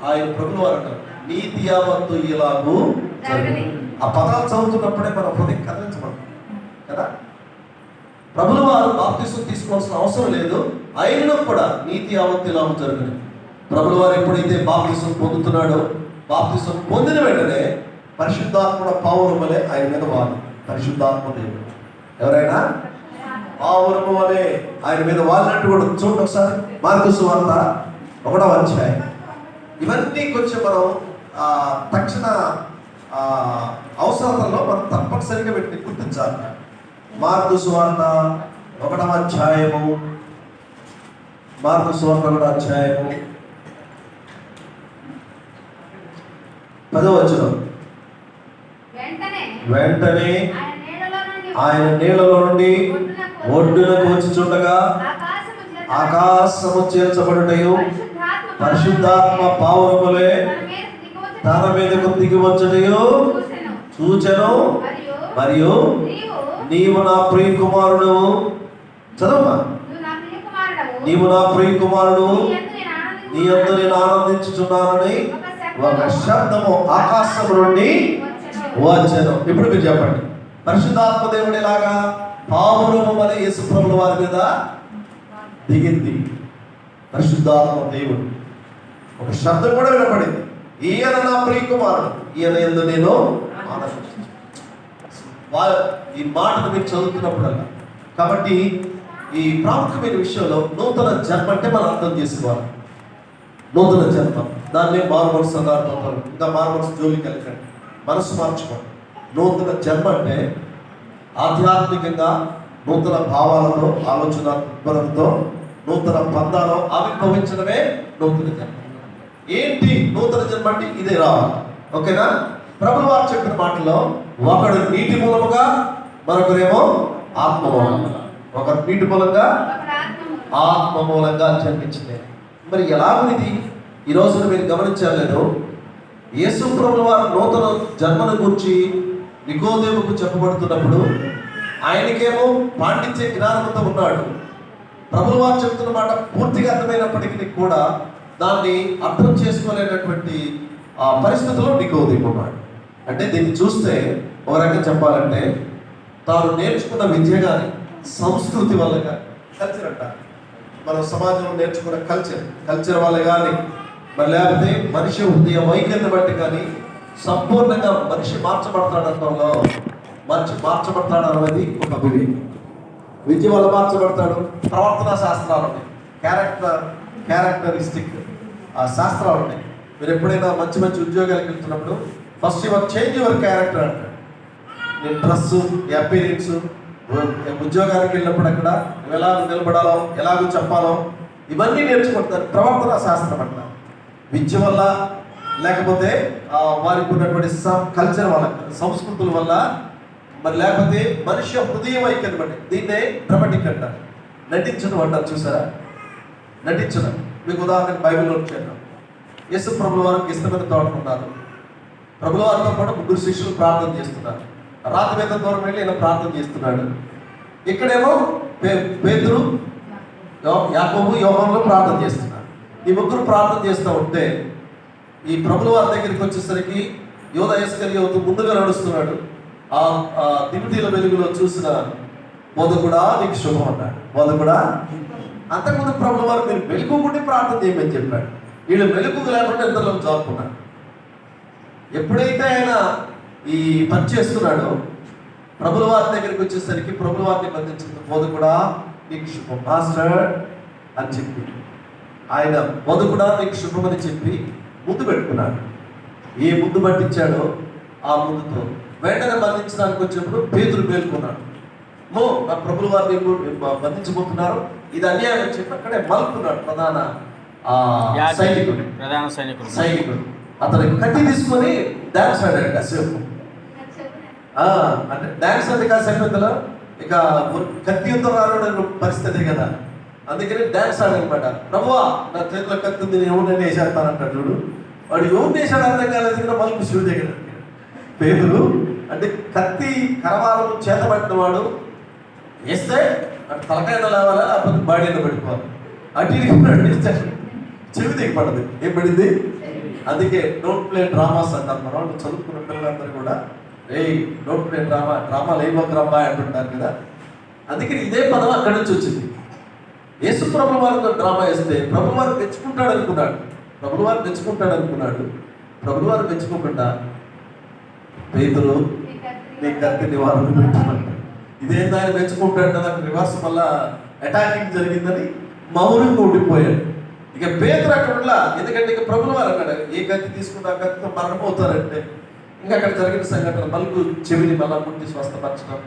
ఆయన ప్రభుల వారు అంటారు, నీతి యావత్తు ఇలాగూ జరగని. ఆ పదాలు చదువుతున్నప్పుడే మనం హృదయం కదిలించబడతాం కదా. ప్రభుల వారు బాప్తిసం తీసుకోవాల్సిన అవసరం లేదు, ఆయనలో కూడా నీతి యావత్తు ఇలాగూ జరగని. ప్రభుల వారు ఎప్పుడైతే బాప్తిసం పొందుతున్నాడో, బాప్తిసం పొందిన వెంటనే పరిశుద్ధాత్మ పావురం వలె ఆయన మీద వాలి. పరిశుద్ధాత్మ దేవుడు ఎవరైనా పావురం వలె ఆయన మీద వాలినట్టు కూడా చూడండి ఒకసారి. మార్కు సువార్త 1వ అధ్యాయం. ఇవన్నీ కొంచెం మనం తక్షణ అవసరాలలో మనం తప్పనిసరిగా వీటిని గుర్తించాలి. మార్కు సువార్త 1వ అధ్యాయము, మార్కు సువార్త 1వ అధ్యాయము 10వ వచనం. వెంటనే ఆయన నీళ్లలో నుండి ఒడ్డునకు వచ్చుచుండగా ఆకాశము చేర్చబడుటయు పరిశుద్ధాత్మ పావురములే తన మీదకు దిగి వచ్చుటయు చూచెను. మరియు నీవు నా ప్రియ కుమారుడు, చదవమ్మా, నీవు నా ప్రియ కుమారుడు, నీ యందు నేను ఆనందించుచున్నానని ఒక శబ్దము ఆకాశం నుండి వచ్చెను. ఇప్పుడు మీరు చెప్పండి, పరిశుద్ధాత్మ దేవుడు ఎలాగా పావురము వలె యేసు ప్రభుల వారి మీద దిగింది. పరిశుద్ధాత్మ దేవుడు, ఒక శబ్దం కూడా వినపడింది, ఈయన నా ప్రియ కుమారుడు, ఈయన యందు నేను ఆనందించుచున్నాను. ఈ మాటను మీరు చదువుతున్నప్పుడల్లా, కాబట్టి ఈ ప్రాముఖ్యమైన విషయంలో నూతన జన్మ అంటే మనం అర్థం చేసుకోవాలి. నూతన జన్మ, దాన్ని మారుమనసు అన్నారు. ఇంకా మారుమనసు జోలికి వెళ్ళకండి, మనసు మార్చుకోండి. నూతన జన్మ అంటే ఆధ్యాత్మికంగా నూతన భావాలతో, ఆలోచన దృక్పథంతో, నూతన పంథాలో ఆవిర్భవించడమే నూతన జన్మ. ఏంటి నూతన జన్మ అంటే? ఇదే రావాలి. ఓకేనా? ప్రభువు వారు చెప్పిన మాటలో, ఒకడు నీటి మూలముగా, మరొకరేమో ఆత్మ మూలంగా. ఒకరు నీటి మూలంగా, ఆత్మ మూలంగా జన్మించింది. మరి ఎలాగోది ఈ రోజున మీరు గమనించలేదు. యేసు ప్రభువు వారు నూతన జన్మను గురించి నికోదేముకు చెప్పబడుతున్నప్పుడు ఆయనకేమో పాండిత్య జ్ఞానంతో ఉన్నాడు. ప్రభువు వారు చెప్తున్న మాట పూర్తిగా అర్థమైనప్పటికీ కూడా దాన్ని అర్థం చేసుకోలేనటువంటి పరిస్థితుల్లో నికోదేము ఉన్నాడు. అంటే దీన్ని చూస్తే ఒక రకంగా చెప్పాలంటే తాను నేర్చుకున్న విద్య కానీ సంస్కృతి వల్ల కానీ కల్చర్ అంట, మనం సమాజంలో నేర్చుకున్న కల్చర్ వల్ల కానీ మరి లేకపోతే మనిషి హృదయ వైఖరిని బట్టి కానీ సంపూర్ణంగా మనిషి మార్చబడతాడంలో మార్చబడతాడు అనేది ఒక విద్య వల్ల మార్చబడతాడు. ప్రవర్తన శాస్త్రాలు ఉన్నాయి, క్యారెక్టరిస్టిక్ శాస్త్రాలు ఉన్నాయి. మీరు ఎప్పుడైనా మంచి మంచి ఉద్యోగాలకు వెళ్తున్నప్పుడు ఫస్ట్ చేంజ్ యువర్ క్యారెక్టర్ అంటాడు. నేను డ్రెస్సు, అపీరెన్స్, ఉద్యోగానికి వెళ్ళినప్పుడు అక్కడ ఎలా నిలబడాలో, ఎలాగో చెప్పాలో ఇవన్నీ నేర్చుకుంటారు. ప్రవర్తన శాస్త్రం అంట. విద్య వల్ల లేకపోతే వారికి ఉన్నటువంటి కల్చర్ వల్ల, సంస్కృతుల వల్ల, మరి లేకపోతే మనిషి హృదయ వైఖరి బట్టి దీన్నే డ్రామాటిక్ అంటారు. నటించడం అంటారు, చూసారా? నటించడం. మీకు ఉదాహరణ బైబిల్లో చేద్దాం. యేసు ప్రభువు వారికి ఇష్టమైన తోటలు ఉన్నారు. ప్రభువు వారితో పాటు 3 శిష్యులు ప్రార్థన చేస్తున్నారు. రాత్రి మీద దూరం వెళ్ళి ఈయన ప్రార్థన చేస్తున్నాడు. ఇక్కడేమో పేతురు, యాకోబు, యోహానులు ప్రార్థన చేస్తున్నారు. ఈ 3 ప్రార్థన చేస్తూ ఉంటే ఈ ప్రభువు వారి దగ్గరికి వచ్చేసరికి యోధ ఇస్కరియోతు ముందుగా నడుస్తున్నాడు. ఆ దివిటీల వెలుగులో చూసిన బోధకుడా నీకు శుభం అన్నాడు. బోధకుడా, అంతకుముందు ప్రభువు వారు మీరు మెలకువకుండి ప్రార్థన చేయమని చెప్పాడు. వీళ్ళు మెలకువ లేకుండా ఇద్దరు జారుకున్నారు. ఎప్పుడైతే ఆయన ఈ పని చేస్తున్నాడో ప్రభువు వారి దగ్గరికి వచ్చేసరికి ప్రభువు వారిని బంధించిన బోధకుడా నీకు శుభం మాస్టర్ అని చెప్పి ఆయన బోధకుడా నీకు శుభం అని చెప్పి ముందు పెట్టుకున్నాడు. ఏ ముందు పట్టించాడో ఆ ముందుతో వెంటనే బంధించడానికి వచ్చినప్పుడు పేతురు మేల్కొన్నాడు. నా ప్రభువు వారిని బంధించబోతున్నారు, ఇది అన్యాయం అని చెప్పి అక్కడే మలుపుకున్నాడు ప్రధాన సైనికుడు. అతను కత్తి తీసుకొని డాన్స్ ఆడాడు కాసేపు. అంటే డాన్స్ అంటే కాసేపు ఇక కత్తి యుద్ధం రాను పరిస్థితి కదా, అందుకని డాన్స్ ఆడనమాట. ప్రభువా నా చేతిలో కత్తి ఉంది, నేను ఎవరిని వేసేస్తానంటాడు. చూడు, వాడు ఎవరిని వేసాడు అర్థం కాలేదు కదా. మళ్ళీ శివుడి దగ్గర పేతురు అంటే కత్తి కరవాలను చేతబట్టిన వాడు వేస్తే అటు తలకాయన లేవాలా, లేకపోతే బాడీలో పడిపోవాలి. అటు చెవి దిగి పడదు. ఏం పడింది? అందుకే డోంట్ ప్లే డ్రామాస్ అంటారు. మన వాళ్ళు చదువుకున్న పిల్లలందరూ కూడా డోంట్ ప్లే డ్రామాలు ఏమోకరమ్మా అంటుంటారు కదా. అందుకని ఇదే పదం అక్కడి నుంచి వచ్చింది. యేసు ప్రభు వారితో డ్రామా వేస్తే ప్రభు వారు మెచ్చుకుంటాడు అనుకున్నాడు. ప్రభువు వారు మెచ్చుకోకుండా పేతురు నీ కత్తి నివారణ పెట్టుకుంటాడు. ఇదేందా ఆయన మెచ్చుకుంటాడు, నాకు రివర్స్ వల్ల అటాకింగ్ జరిగిందని మౌనంగా ఉండిపోయాడు. ఇక పేతురు అక్కడ ఎందుకంటే ఇక ప్రభువు వారు అన్నాడు ఏ కత్తి తీసుకుంటే ఆ కత్తితో మరణమవుతారంటే ఇంకా అక్కడ జరిగిన సంఘటన మలుపు చెవిని మళ్ళా ముట్టి స్వస్థపరచడం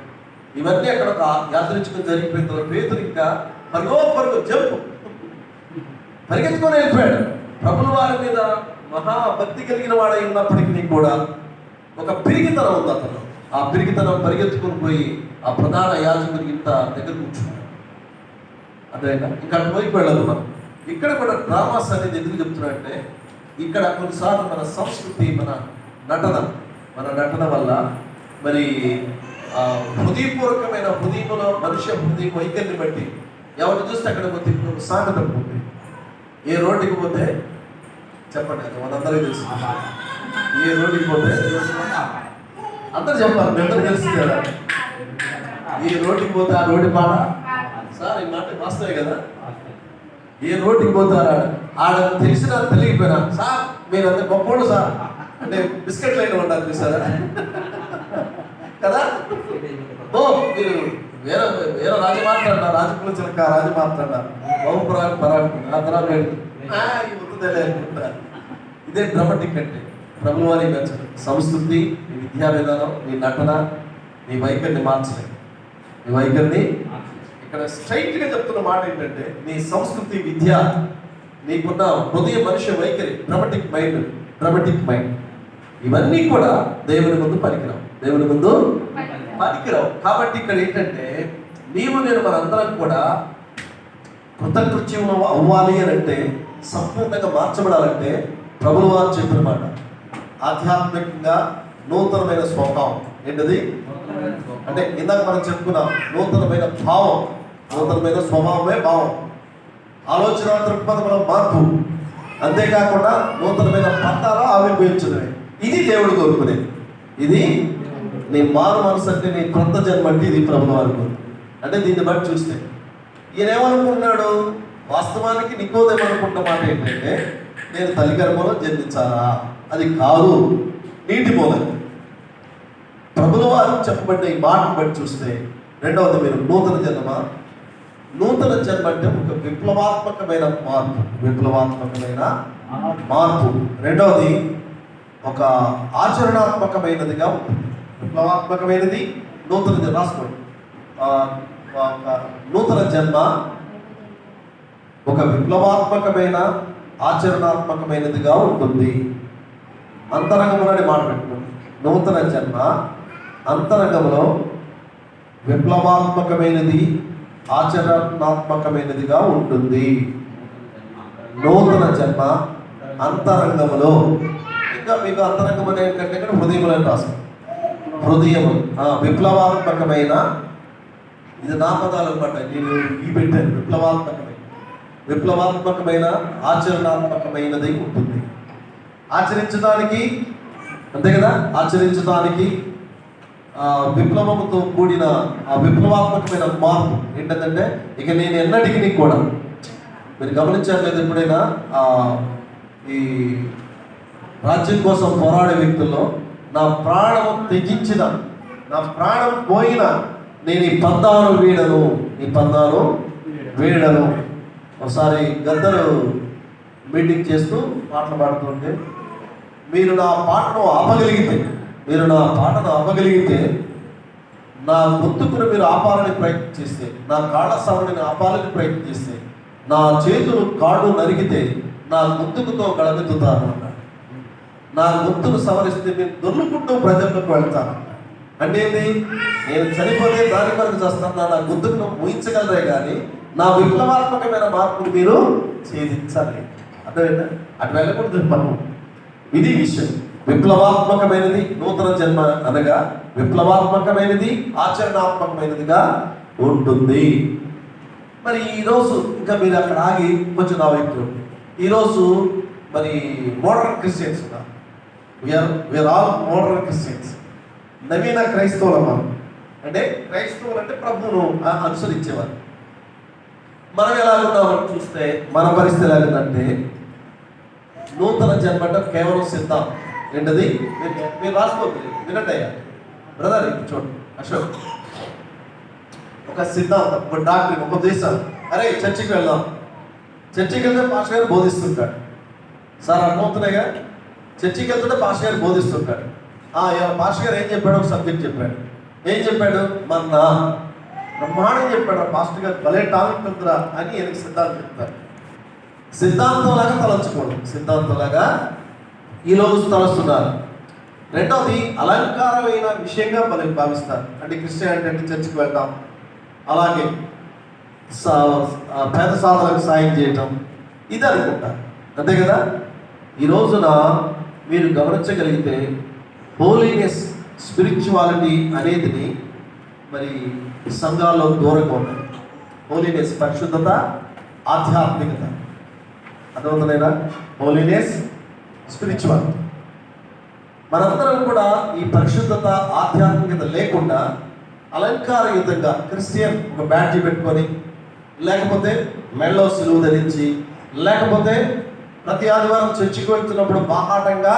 ఇవన్నీ అక్కడ ఒక యాదృచ్ఛికం జరిగిపోయిన తర్వాత పేతురు ఇంకా పరుగు జంపు పరిగెత్తుకొని వెళ్ళిపోయాడు. ప్రభువు వారి మీద మహాభక్తి కలిగిన వాడై ఉన్నప్పటికీ కూడా ఒక పిరిగితనం ఉంది అతను. ఆ పిరిగితనం పరిగెత్తుకొని పోయి ఆ ప్రధాన యాజకుడికి ఇంత దగ్గర కూర్చున్నాడు. అదేనా ఇంకా అటువైపు వెళ్ళదు. మనం ఇక్కడ కూడా డ్రామాస్ అనేది ఎందుకు చెప్తున్నాడంటే ఇక్కడ కొన్నిసార్లు మన సంస్కృతి, మన నటన వల్ల మరి హృదయపూర్వకమైన హృదయంలో మనుష్య హృదయ వైఖరిని బట్టి ఎవరిని చూస్తే అక్కడ పోతే ఇప్పుడు సాగత పోతే ఏ రోడ్డుకి పోతే చెప్పండి, మనందరికీ తెలుసు. ఏ రోడ్డుకి పోతే అందరు చెప్పాలి, మీ అందరూ తెలుస్తుంది కదా. ఏ రోడ్డుకి పోతే ఆ రోడ్డు పాట సార్, ఈ మాట వాస్తవే కదా. ఏ రోడ్డుకి పోతారా ఆడ తెలిసినా తెలియకపోయినా సార్ మీరు అంత గొప్పోడు సార్ అంటే బిస్కెట్లు అయినా ఉంటారు చూసారా కదా. మీరు వేరే వేరే రాజు మాట్లాడారు, రాజకుల చిలక రాజు మాట్లాడారు, బహుపురాకు పరాకు ఆ తర్వాత అనుకుంటారు. ఇదే డ్రామాటిక్ అంటే ప్రభువు వారి సంస్కృతి, నీ విద్యా విధానం, నీ నటన, నీ వైఖరిని మార్చలేదు. నీ వైఖరిని ఇక్కడ స్ట్రైట్ గా చెప్తున్న మాట ఏంటంటే నీ సంస్కృతి, విద్య, నీకున్న హృదయ మనిషి వైఖరి, డ్రామాటిక్ మైండ్ ఇవన్నీ కూడా దేవుని ముందు పనికిరావు. కాబట్టి ఇక్కడ ఏంటంటే నీవు నేను మనందరం కూడా కృతకృత్యం అవ్వాలి అని అంటే, సంపూర్ణంగా మార్చబడాలంటే ప్రభువు వారు చెప్పిన మాట ఆధ్యాత్మికంగా నూతనమైన స్వభావం, ఏంటది? అంటే ఇందాక మనం చెప్పుకున్నాం, నూతనమైన భావం, నూతనమైన స్వభావమే భావం, ఆలోచన దృక్పథంలో మార్పు, అంతేకాకుండా నూతనమైన పంటాలో ఆవిర్భవించడమే. ఇది దేవుడు కోరుకునేది. ఇది నీ మారు మనసు అంటే, నీ కొత్త జన్మ అంటే ఇది ప్రభువు వారు. అంటే దీన్ని బట్టి చూస్తే ఈయన ఏమనుకుంటున్నాడు? వాస్తవానికి నికోదేమనుకుంటున్న మాట ఏంటంటే, నేను తల్లి గర్భంలో జన్మించాలా? అది కాదు, నీటి మూలం. ప్రభుల వారు చెప్పబడ్డ ఈ మాటను బట్టి చూస్తే, రెండవది మీరు నూతన జన్మ. నూతన జన్మ అంటే ఒక విప్లవాత్మకమైన మార్పు, విప్లవాత్మకమైన మార్పు. రెండవది ఒక ఆచరణాత్మకమైనదిగా ఉంటుంది. విప్లవాత్మకమైనది, నూతన జన్మ. రాసుకోండి, నూతన జన్మ ఒక విప్లవాత్మకమైన ఆచరణాత్మకమైనదిగా ఉంటుంది. అంతరంగంలోనే మాట పెట్టుకోండి. నూతన జన్మ అంతరంగంలో విప్లవాత్మకమైనది, ఆచరణాత్మకమైనదిగా ఉంటుంది. నూతన జన్మ అంతరంగంలో, ఇంకా మీకు అంతరంగం అనే కంటే ఇక్కడ హృదయంలో రాస్తాం. హృదయం విప్లవాత్మకమైన, ఇది నా పదాలు అనమాట, నేను ఈ పెట్టాను. విప్లవాత్మకమైన ఆచరణాత్మకమైనది ఉంటుంది. ఆచరించడానికి, అంతే కదా, ఆచరించడానికి విప్లవంతో కూడిన ఆ విప్లవాత్మకమైన మార్పు ఏంటంటే, ఇక నేను ఎన్నటికీ కూడా, మీరు గమనించారు లేదు ఎప్పుడైనా ఈ రాజ్యం కోసం పోరాడే వ్యక్తుల్లో, నా ప్రాణం తెగించిన, నా ప్రాణం పోయిన, నేను ఈ పందాను వీడను. ఒకసారి గద్దరు మీటింగ్ చేస్తూ పాటలు పాడుతుంటే, మీరు నా పాటను ఆపగలిగితే, నా గొంతుకును మీరు ఆపాలని ప్రయత్నం చేస్తే, నా కాళ్ళ సవడిని ఆపాలని ప్రయత్నం చేస్తే, నా చేతులు కాళ్ళు నరిగితే నా గొంతుకుతో గడమెత్తుతాను అన్నాడు. నా గొంతును సవరిస్తే నేను దొర్లుకుంటూ ప్రజల్లోకి వెళ్తాను. అంటే ఏంటి? నేను చనిపోతే దాని వరకు చేస్తాను, నా గొంతుకును ఊహించగలరే కానీ నా విప్లవాత్మకమైన మార్పును మీరు ఛేదించాలి. అర్థమైందా? అటు వెళ్ళకూడదు మనం. ఇది విషయం. విప్లవాత్మకమైనది నూతన జన్మ అనగా విప్లవాత్మకమైనది, ఆచరణాత్మకమైనదిగా ఉంటుంది. మరి ఈరోజు ఇంకా మీరు అక్కడ ఆగి కొంచెం నా వైపు, ఈరోజు మరి మోడర్న్ క్రిస్టియన్స్ ఉన్నారు. వీఆర్ ఆల్ మోడర్న్ క్రిస్టియన్స్, నవీన క్రైస్తవుల మనం. అంటే క్రైస్తవులు అంటే ప్రభువును అనుసరించేవారు. మనం ఎలా ఉన్నామని చూస్తే మన పరిస్థితి ఎలాగంటే, నూతన జన్మ అంటే కేవలం సిద్ధాంతం. ఏంటది? మీరు రాసుకోవద్దు, వినండి అయ్యా బ్రదర్. చూడండి అశోక్, ఒక సిద్ధాంతం, ఒక డాక్టర్, ఒక దేశం. అరే చర్చికి వెళ్దాం, చర్చికి వెళ్తే పాస్టర్ గారు బోధిస్తుంటాడు. సార్ అర్థమవుతున్నాయిగా? చర్చికి వెళ్తుంటే పాస్టర్ గారు బోధిస్తుంటాడు. పాస్టర్ గారు ఏం చెప్పాడు? ఒక సబ్జెక్ట్ చెప్పాడు. ఏం చెప్పాడు? మన్నా బ్రహ్మాండం చెప్పాడు. పాస్టర్ గారు భలే టాలెంట్ ఉందిరా అని எனக்கு సిద్ధాంతం చెప్తారు. సిద్ధాంతంలాగా తలంచుకోవడం, సిద్ధాంతంలాగా ఈరోజు తలస్తున్నారు. రెండవది అలంకారమైన విషయంగా భావిస్తారు. అంటే క్రిస్టియానిటీ అంటే చర్చికి వెళ్తాం, అలాగే పేద సాధనకు సాయం చేయటం, ఇది అనుకుంటారు. అంతే కదా? ఈ రోజున మీరు గమనించగలిగితే హోలీనెస్, స్పిరిచువాలిటీ అనేది మరి సంఘాల్లో దూరంగా ఉన్నాయి. హోలీనెస్, పరిశుద్ధత, ఆధ్యాత్మికత. అర్థమవుతుందా? Holiness, spirituality. మనందరం కూడా ఈ పరిశుద్ధత, ఆధ్యాత్మికత లేకుండా అలంకారయుతంగా క్రిస్టియన్ ఒక బ్యాడ్జీ పెట్టుకొని, లేకపోతే మెడలో సిలువ ధరించి, లేకపోతే ప్రతి ఆదివారం చర్చికి వెళ్తున్నప్పుడు బాహాటంగా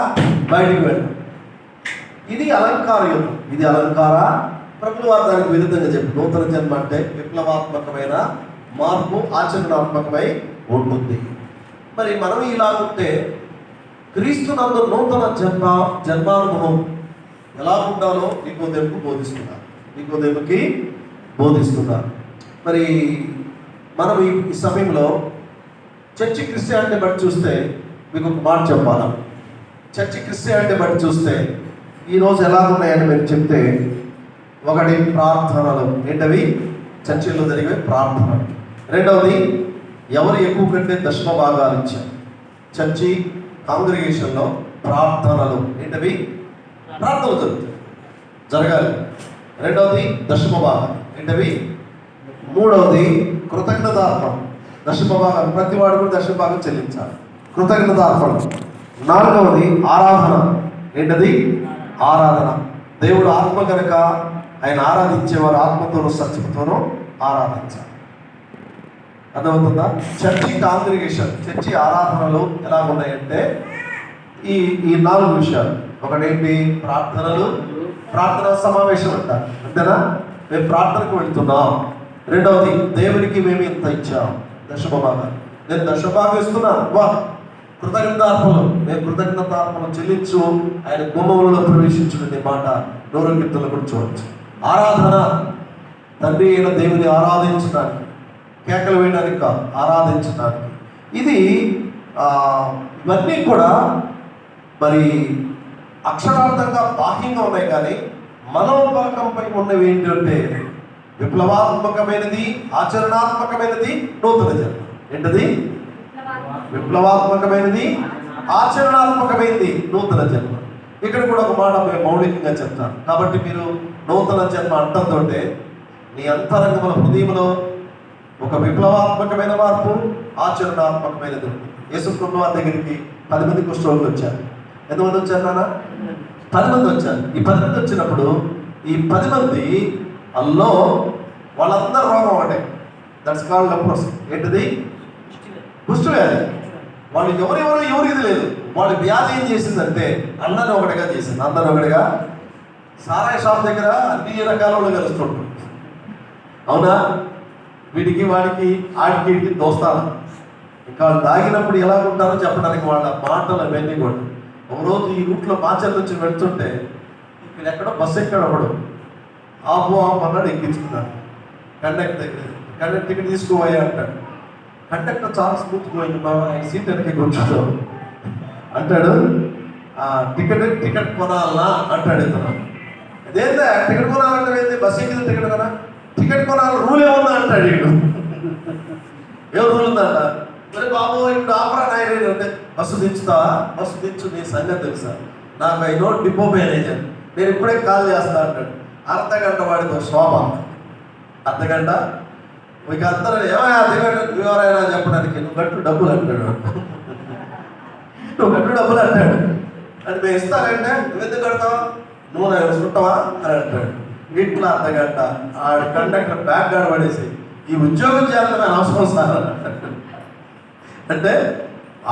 బయటికి వెళ్ళడం, ఇది అలంకారయుతం. ఇది అలంకార. ప్రభువు వారు దానికి విరుద్ధంగా చెప్పి, నూతన జన్మ అంటే విప్లవాత్మకమైన మార్పు, ఆచరణాత్మకమై ఉంటుంది. మరి మనం ఇలా ఉంటే క్రీస్తునందు నూతన జన్మానుభవం ఎలా ఉండాలో నికోదేముకి బోధిస్తున్నారు. మరి మనం ఈ సమయంలో చర్చి క్రిస్టియానిటీ బట్టి చూస్తే మీకు ఒక మాట చెప్పాలా. చర్చి క్రిస్టియానిటీ బట్టి చూస్తే ఈరోజు ఎలా ఉన్నాయని మీరు చెప్తే, ఒకటి ప్రార్థనలు. ఏంటవి? చర్చిల్లో జరిగే ప్రార్థనలు. రెండవది, ఎవరు ఎక్కువ కంటే దశమ భాగాలు ఇచ్చారు. చర్చి కాంగ్రిగేషన్లో ప్రార్థనలు. ఏంటవి? ప్రార్థనలు జరుగుతాయి. జరగాలి. రెండవది దశమ భాగం. ఏంటవి? మూడవది కృతజ్ఞతార్పణ. దశమ భాగం ప్రతి వాడు కూడా దశమ భాగం చెల్లించాలి, కృతజ్ఞతార్పణ. నాలుగవది ఆరాధన. ఏంటది? ఆరాధన. దేవుడు ఆత్మ కనుక ఆయన ఆరాధించేవారు ఆత్మతోనూ సత్యతోనూ ఆరాధించాలి. అర్థమవుతుందా? చర్చి కాంగ్రిగేషన్, చర్చి ఆరాధనలు ఎలా ఉన్నాయంటే ఈ 4 విషయాలు. ఒకటేంటి? ప్రార్థనలు, ప్రార్థన సమావేశం అంటారు, అంతేనా? మేము ప్రార్థనకు వెళ్తున్నాం. రెండవది దేవునికి మేము ఇంత ఇచ్చాం, దశమ భాగం. నేను దశమ భాగం ఇస్తున్నాను, వా కృతజ్ఞతార్పణలు. మేము కృతజ్ఞతార్పణలు చెల్లించు ఆయన గుమ్మములలో ప్రవేశించుకునే మాట నూరు కీర్తనలు కూడా చూడవచ్చు. ఆరాధన, తండ్రి అయిన దేవుని ఆరాధించడానికి, కేకలు వేయడానికి కాదు, ఆరాధించడానికి. ఇది ఇవన్నీ కూడా మరి అక్షరార్థంగా బాహ్యంగా ఉన్నాయి, కానీ మనోబలకంపై ఉన్నవి ఏంటంటే విప్లవాత్మకమైనది, ఆచరణాత్మకమైనది నూతన జన్మ. ఏంటది? విప్లవాత్మకమైనది, ఆచరణాత్మకమైనది నూతన జన్మ. ఇక్కడ కూడా ఒక మాట మేము మౌలికంగా చెప్తాను. కాబట్టి మీరు నూతన జన్మ అంటంతో నీ అంతరంగముల హృదయంలో ఒక విప్లవాత్మకమైన మార్పు, ఆచరణాత్మకమైనది. యేసుప్రభువు వారి దగ్గరికి 10 మంది కుష్ఠరోగులు వచ్చారు. ఎంతమంది వచ్చారు నాన్న? 10 మంది వచ్చారు. ఈ 10 మంది వచ్చినప్పుడు ఈ 10 మంది అల్లో వాళ్ళందరూ రోగం ఒకటే. That's called leprosy. ఏంటిది? కుష్ఠ వ్యాధి. వాళ్ళు ఎవరికి లేదు. వాళ్ళ వ్యాధి ఏం చేసిందంటే అందరిని ఒకటిగా చేసింది. అందరిని ఒకటిగా. సారాయి షాప్ దగ్గర అన్ని రకాల వాళ్ళు కలుస్తుంటారు, అవునా? వీడికి వాడికి ఆడికి వీడికి దోస్తాను. ఇంకా వాళ్ళు తాగినప్పుడు ఎలా ఉంటారో చెప్పడానికి వాళ్ళ మాటలు అవన్నీ కూడా. ఒకరోజు ఈ రూట్లో మాచర్ నుంచి వెళ్తుంటే ఇక్కడ ఎక్కడో బస్సు ఎక్కడప్పుడు ఆపు అన్నాడు, ఎక్కించుకున్నాడు. కండక్టర్ టికెట్ తీసుకోవయ్యా అంటాడు. కండక్టర్ చాలా స్మూత్ గోయింగ్, సీట్ వెనక్కి కూర్చోడు అంటాడు. టికెట్ కొనాలనా అంటాడు ఇతను. అదేందా టికెట్ కొనాలంటే ఏంది? బస్సు ఎక్కింది టికెట్ కొనా, టికెట్ కొనాలి రూల్ ఏమన్నా అంటాడు వీడు. ఏ రూల్ ఉందంట? మరి బాబు ఇప్పుడు ఆపరా నాయన అంటే బస్సు దించుతావా? బస్సు దించు, నీ సంగతి తెలుసా? నాకు ఐ నోట్ డిపో మేనేజర్, నేను ఇప్పుడే కాల్ చేస్తా అంటాడు. అర్ధగంట వాడితో శోభ. అర్ధగంట మీకు అందరూ ఏమైనా ఎవరైనా చెప్పడానికి నువ్వు గట్టు డబ్బులు అంటాడు. నువ్వు గట్టు డబ్బులు అంటాడు. అంటే మేము ఇస్తానంటే నువ్వు ఎందుకు కడతావా? నువ్వు చుట్టవా అని అంటాడు. ఇట్లా అర్ధగంట ఆ కండక్టర్ బ్యాగ్ గార్డ్ పడేసి ఈ ఉద్యోగం చేయాలని అవసరం సార్ అంటే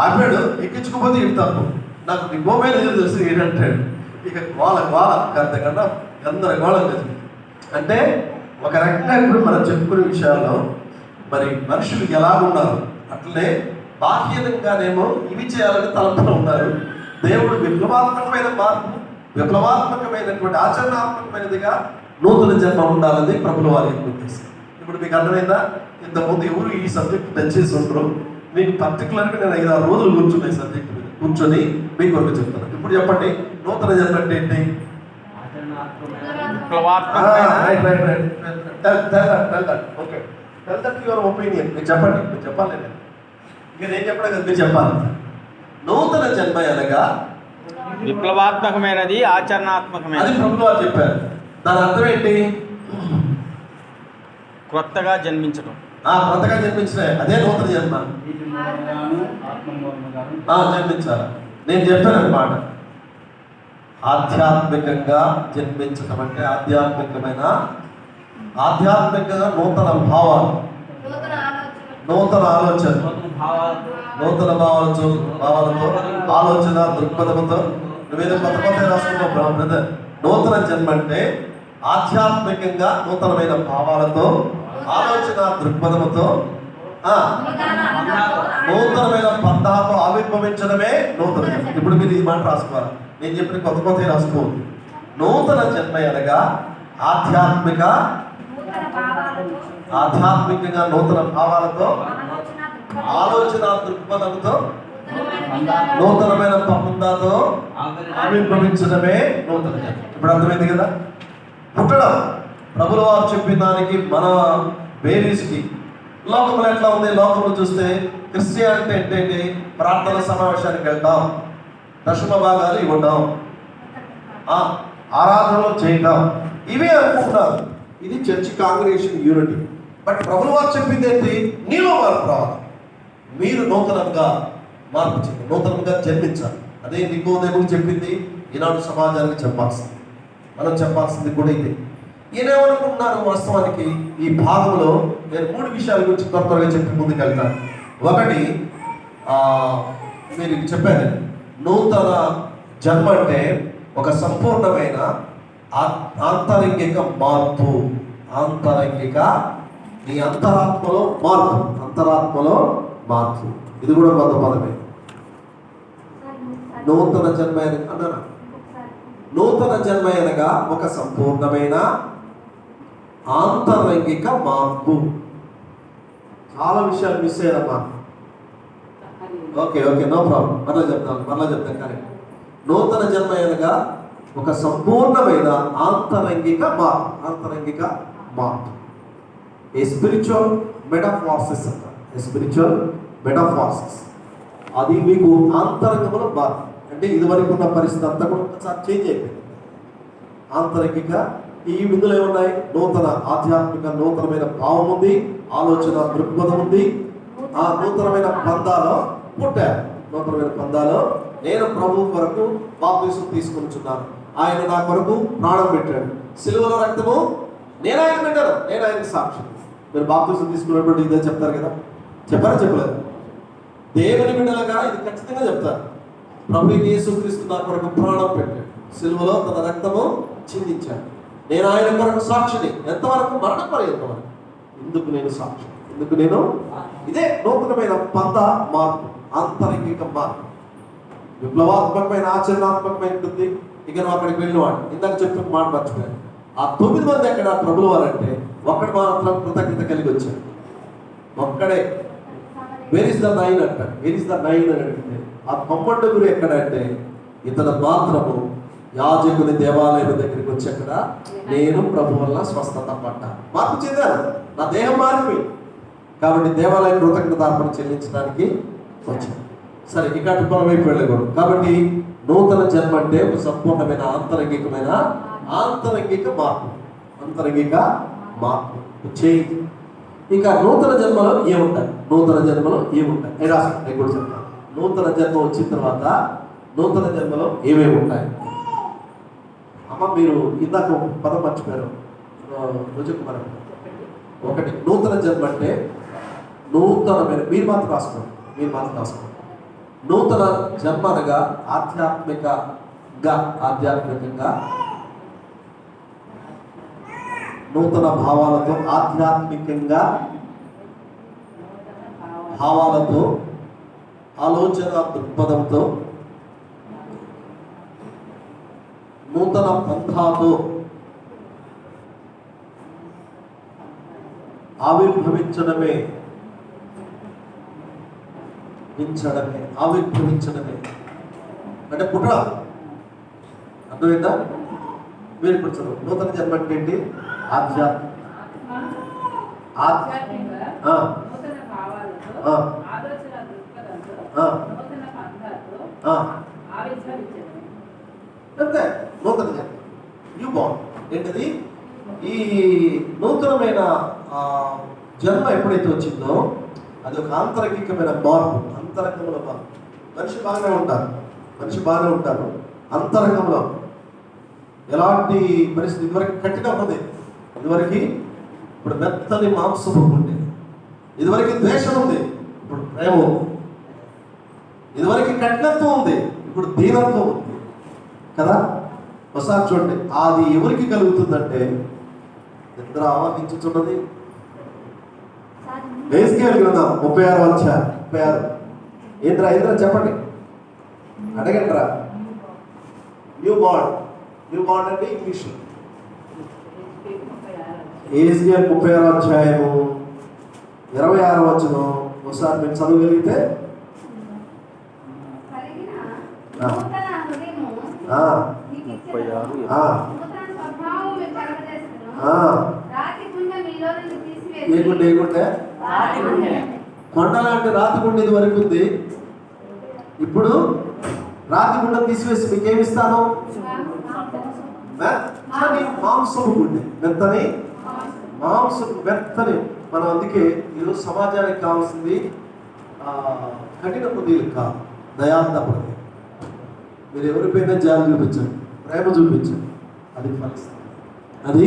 ఆపాడు. ఎక్కించుకోపోతే ఇటు తప్పు, నాకు నీ మొబైల్ తెలుసు ఏంటంటాడు. ఇక వాళ్ళ అర్ధగంట గందరగోళం చేసింది. అంటే ఒక రకంగా ఇప్పుడు మనం చెప్పుకునే విషయాల్లో మరి మనుషులు ఎలా ఉన్నారు, అట్లనే బాహ్యంగానేమో ఇవి చేయాలని తలంపులో ఉన్నారు. దేవుడు విప్లవాత్మకమైన మార్పు, విప్లవాత్మకమైనటువంటి ఆచరణాత్మకమైనదిగా నూతన జన్మ ఉండాలని ప్రభుల వారి ఉద్దేశం. ఇప్పుడు మీకు అర్థమైందా? ఇంతకుముందు ఎవరు ఈ సబ్జెక్ట్ టచ్ చేసి ఉంటారు. మీకు పర్టికులర్గా నేను 5-6 రోజులు కూర్చున్నా ఈ సబ్జెక్ట్ మీద కూర్చొని మీకు వరకు చెప్తాను. ఇప్పుడు చెప్పండి, నూతన జన్మ అంటే ఏంటి? Your opinion. మీరు చెప్పండి, మీరు చెప్పాలి. ఇక నేను చెప్పడం కదా, మీరు చెప్పాలి. నూతన జన్మ అనగా విప్లవాత్మకమైనది, ఆచరణాత్మకమైనది. అది ప్రభువు వారు చెప్పారు. దాని అర్థం ఏంటి? కొత్తగా జన్మించడం. కొత్తగా జన్మించిన అదే నూతన జన్మ. జన్మించాలి. నేను చెప్పాను అన్నమాట. ఆధ్యాత్మికంగా జన్మించడం అంటే ఆధ్యాత్మికంగా నూతన భావాలు, నూతన ఆలోచన, నూతన భావాలతో ఆలోచన దృక్పథంతో. నువ్వేదో కొత్త రాసుకున్నావు బ్రదర్. నూతన జన్మ అంటే ఆధ్యాత్మికంగా నూతనమైన భావాలతో, ఆలోచన దృక్పథముతో, నూతనమైన పంథాతో ఆవిర్భవించడమే నూతన జన్మ. ఇప్పుడు మీరు ఈ మాట రాసుకోవాలి. నేను చెప్పిన కొత్త రాసుకోవద్దు. నూతన జన్మ అనగా ఆధ్యాత్మికంగా నూతన భావాలతో, ఆలోచన దృక్పథంతో, నూతనమైన పంథాతో ఆవిర్భవించడమే నూతన జన్మ. ఇప్పుడు అర్థమైంది కదా? పుట్టడం ప్రభుల వారు చెప్పిన దానికి మన బేరీస్కి లోకంలో ఎట్లా ఉంది? లోకంలో చూస్తే క్రిస్టియానిటీ అంటే ఏంటి? ప్రార్థన సమావేశానికి వెళ్తాం, దశమ భాగాలు ఇవ్వటం, ఆరాధనలు చేయడం, ఇవే అనుకుంటున్నారు. ఇది చర్చ్ కాంగ్రిగేషన్ యూనిటీ. బట్ ప్రభువు వారు చెప్పింది ఏంటి? నీలో మార్పు రావాలి, మీరు నూతనంగా మార్పు చేయాలి, నూతనంగా జన్మించాలి. అదే నికోదేముకు చెప్పింది, ఈనాడు సమాజానికి చెప్పాల్సింది, మనం చెప్పాల్సింది కూడా ఇదే. ఈయనేమనుకుంటున్నారు? వాస్తవానికి ఈ భాగంలో నేను 3 విషయాల గురించి త్వరగా చెప్పి ముందుకు వెళ్తాను. ఒకటి, మీరు చెప్పారు, నూతన జన్మ అంటే ఒక సంపూర్ణమైన ఆంతరంగిక మార్పు. ఆంతరంగిక, నీ అంతరాత్మలో మార్పు, అంతరాత్మలో మార్పు. ఇది కూడా కొంత పదమే. నూతన జన్మ అన్నారా? నూతన జన్మ అనగా ఒక సంపూర్ణమైన ఆంతరంగిక మార్పు. చాలా విషయాలు మిస్ అయ్యారమ్మా. ఓకే, నో ప్రాబ్లం, మరలా చెప్తాను కానీ నూతన జన్మ అనగా ఒక సంపూర్ణమైన ఆంతరంగిక మార్పు. ఆంతరంగిక మార్పు, ఏ స్పిరిచువల్ మెటాఫార్సిస్ అంట. స్పిరిచువల్ మెటాఫార్సిస్, అది మీకు ఆంతరంగంలో మార్పు. అంటే ఇదివరకు ఉన్న పరిస్థితి అంతా కూడా ఒకసారి చేంజ్ అయిపోయింది. ఆంతరంగిక, ఈ విధులు ఏమున్నాయి? నూతన ఆధ్యాత్మిక, నూతనమైన భావం ఉంది, ఆలోచన దృక్పథం ఉంది. ఆ నూతనమైన బంధాలు పుట్టారు. నూతనమైన బంధాలు, నేను ప్రభు కొరకు బాప్తిసం తీసుకొనిచున్నాను, ఆయన నా కొరకు ప్రాణం పెట్టాడు, సిలువలో రక్తము నేను ఆయన పెట్టాను, నేను ఆయనకి సాక్షి. మీరు బాప్తిసం తీసుకున్నప్పుడు ఇదే చెప్తారు కదా? చెప్పారా? చెప్పలేదు. దేవుని బిడ్డలుగా ఇది ఖచ్చితంగా చెప్తారు. ప్రభు యేసుక్రీస్తు నా కొరకు ప్రాణం పెట్టాడు, సిలువలో తన రక్తము చిందించాడు, నేను ఆయన కొరకు సాక్షిని. ఎంతవరకు? మరణ పర్యంతం వరకు. ఇందుకు నేను సాక్షి, ఇందుకు నేను. ఇదే నూతనమైన పంత మార్పు, ఆంతరంగిక మార్పు. విప్లవాత్మకమైన, ఆచరణాత్మకమైన ఉంటుంది. ఇక నువ్వు అక్కడికి వెళ్ళినవాడు, ఇందాక చెప్పిన మాట మర్చిపోయాను. ఆ 9 మంది ఎక్కడ ప్రభులు వారంటే ఒక్కడు మాత్రం కృతజ్ఞత కలిగి వచ్చాడు, ఒక్కడే. వేర్ ఇస్ ద 9 అంటాడు. వేర్ ఇస్ ద 9 అని అడిగితే ఆ 12 ఎక్కడంటే ఇతను మాత్రము యాజకుని దేవాలయం దగ్గరికి వచ్చి అక్కడ నేను ప్రభు వల్ల స్వస్థత పడ్డా, మార్పు చెందాను, నా దేహం మారిపోయింది. కాబట్టి దేవాలయం కృతజ్ఞతార్పణ చెల్లించడానికి వచ్చాను. సరే, ఇక అటు వైపు వెళ్ళకూడదు. కాబట్టి నూతన జన్మ అంటే ఒక సంపూర్ణమైన ఆంతరంగికమైన ఆంతరంగిక మార్పు, ఆంతరంగిక మార్పు చేంజ్. ఇంకా నూతన జన్మలో ఏముంటాయి? నూతన జన్మలో ఏముంటాయి? నేను రాసాను, నేను కూడా చెప్తాను. నూతన జన్మ వచ్చిన తర్వాత నూతన జన్మలో ఏమేమి ఉంటాయి? అమ్మ, మీరు ఇందాక ఒక పదం మర్చిపోయారు, రుజుకుమార్. ఒకటి, నూతన జన్మ అంటే నూతనమైన, మీరు మాత్రం రాసుకోండి. నూతన జన్మ అనగా ఆధ్యాత్మికంగా నూతన భావాలతో, ఆధ్యాత్మికంగా భావాలతో, ఆలోచన దృక్పథంతో, నూతన పంథాతో ఆవిర్భవించడమే అంటే పుట్టడం. అర్థమైందా? మీరు ఇప్పుడు చదువు. నూతన జన్మ అంటే ఏంటి? అంతే నూతన జన్మ, న్యూ బార్న్. ఏంటది? ఈ నూతనమైన జన్మ ఎప్పుడైతే వచ్చిందో అది ఒక ఆంతరంగికమైన మార్పు, అంతరంగంలో మార్పు. మనిషి బాగానే ఉంటారు, అంతరంగంలో ఎలాంటి పరిస్థితి. ఇదివరకు కట్టిన ఉన్నది, ఇదివరకు ఇప్పుడు మెత్తని మాంసము ఉంది. ఇదివరకు ద్వేషం ఉంది, ఇప్పుడు ప్రేమ ఉంది. ఇదివరకు కఠినత్వం ఉంది, ఇప్పుడు దీనత్వం ఉంది కదా. ఒకసారి చూడండి, అది ఎవరికి కలుగుతుందంటే నిద్ర ఆవహించుతున్నది. వేసుకెళ్ళి గ్రంథం 36 అధ్యాయం 36. ఏంద్రా చెప్పండి, అడగండిరా. న్యూ బార్న్ అంటే ఇంగ్లీష్. ఏజ్కేల్ 36 అధ్యాయము 26 వచనం ఒకసారి మీరు చదవగలిగితే. ఏకుంటే కొండ లాంటి రాతి గుండె ఇది వరకు ఉంది, ఇప్పుడు రాతి గుండె తీసివేసి మీకేమిస్తాను? మెత్తని మాంసపు గుండె, మెత్తని మాంసపు మెత్తని. మనం అందుకే ఈరోజు సమాజానికి కావాల్సింది కఠిన హృదయులు కాదు, దయార్థ హృదయం. మీరు ఎవరిపైనా జాలి చూపించండి, ప్రేమ చూపించండి, అది ఫలిస్తుంది. అది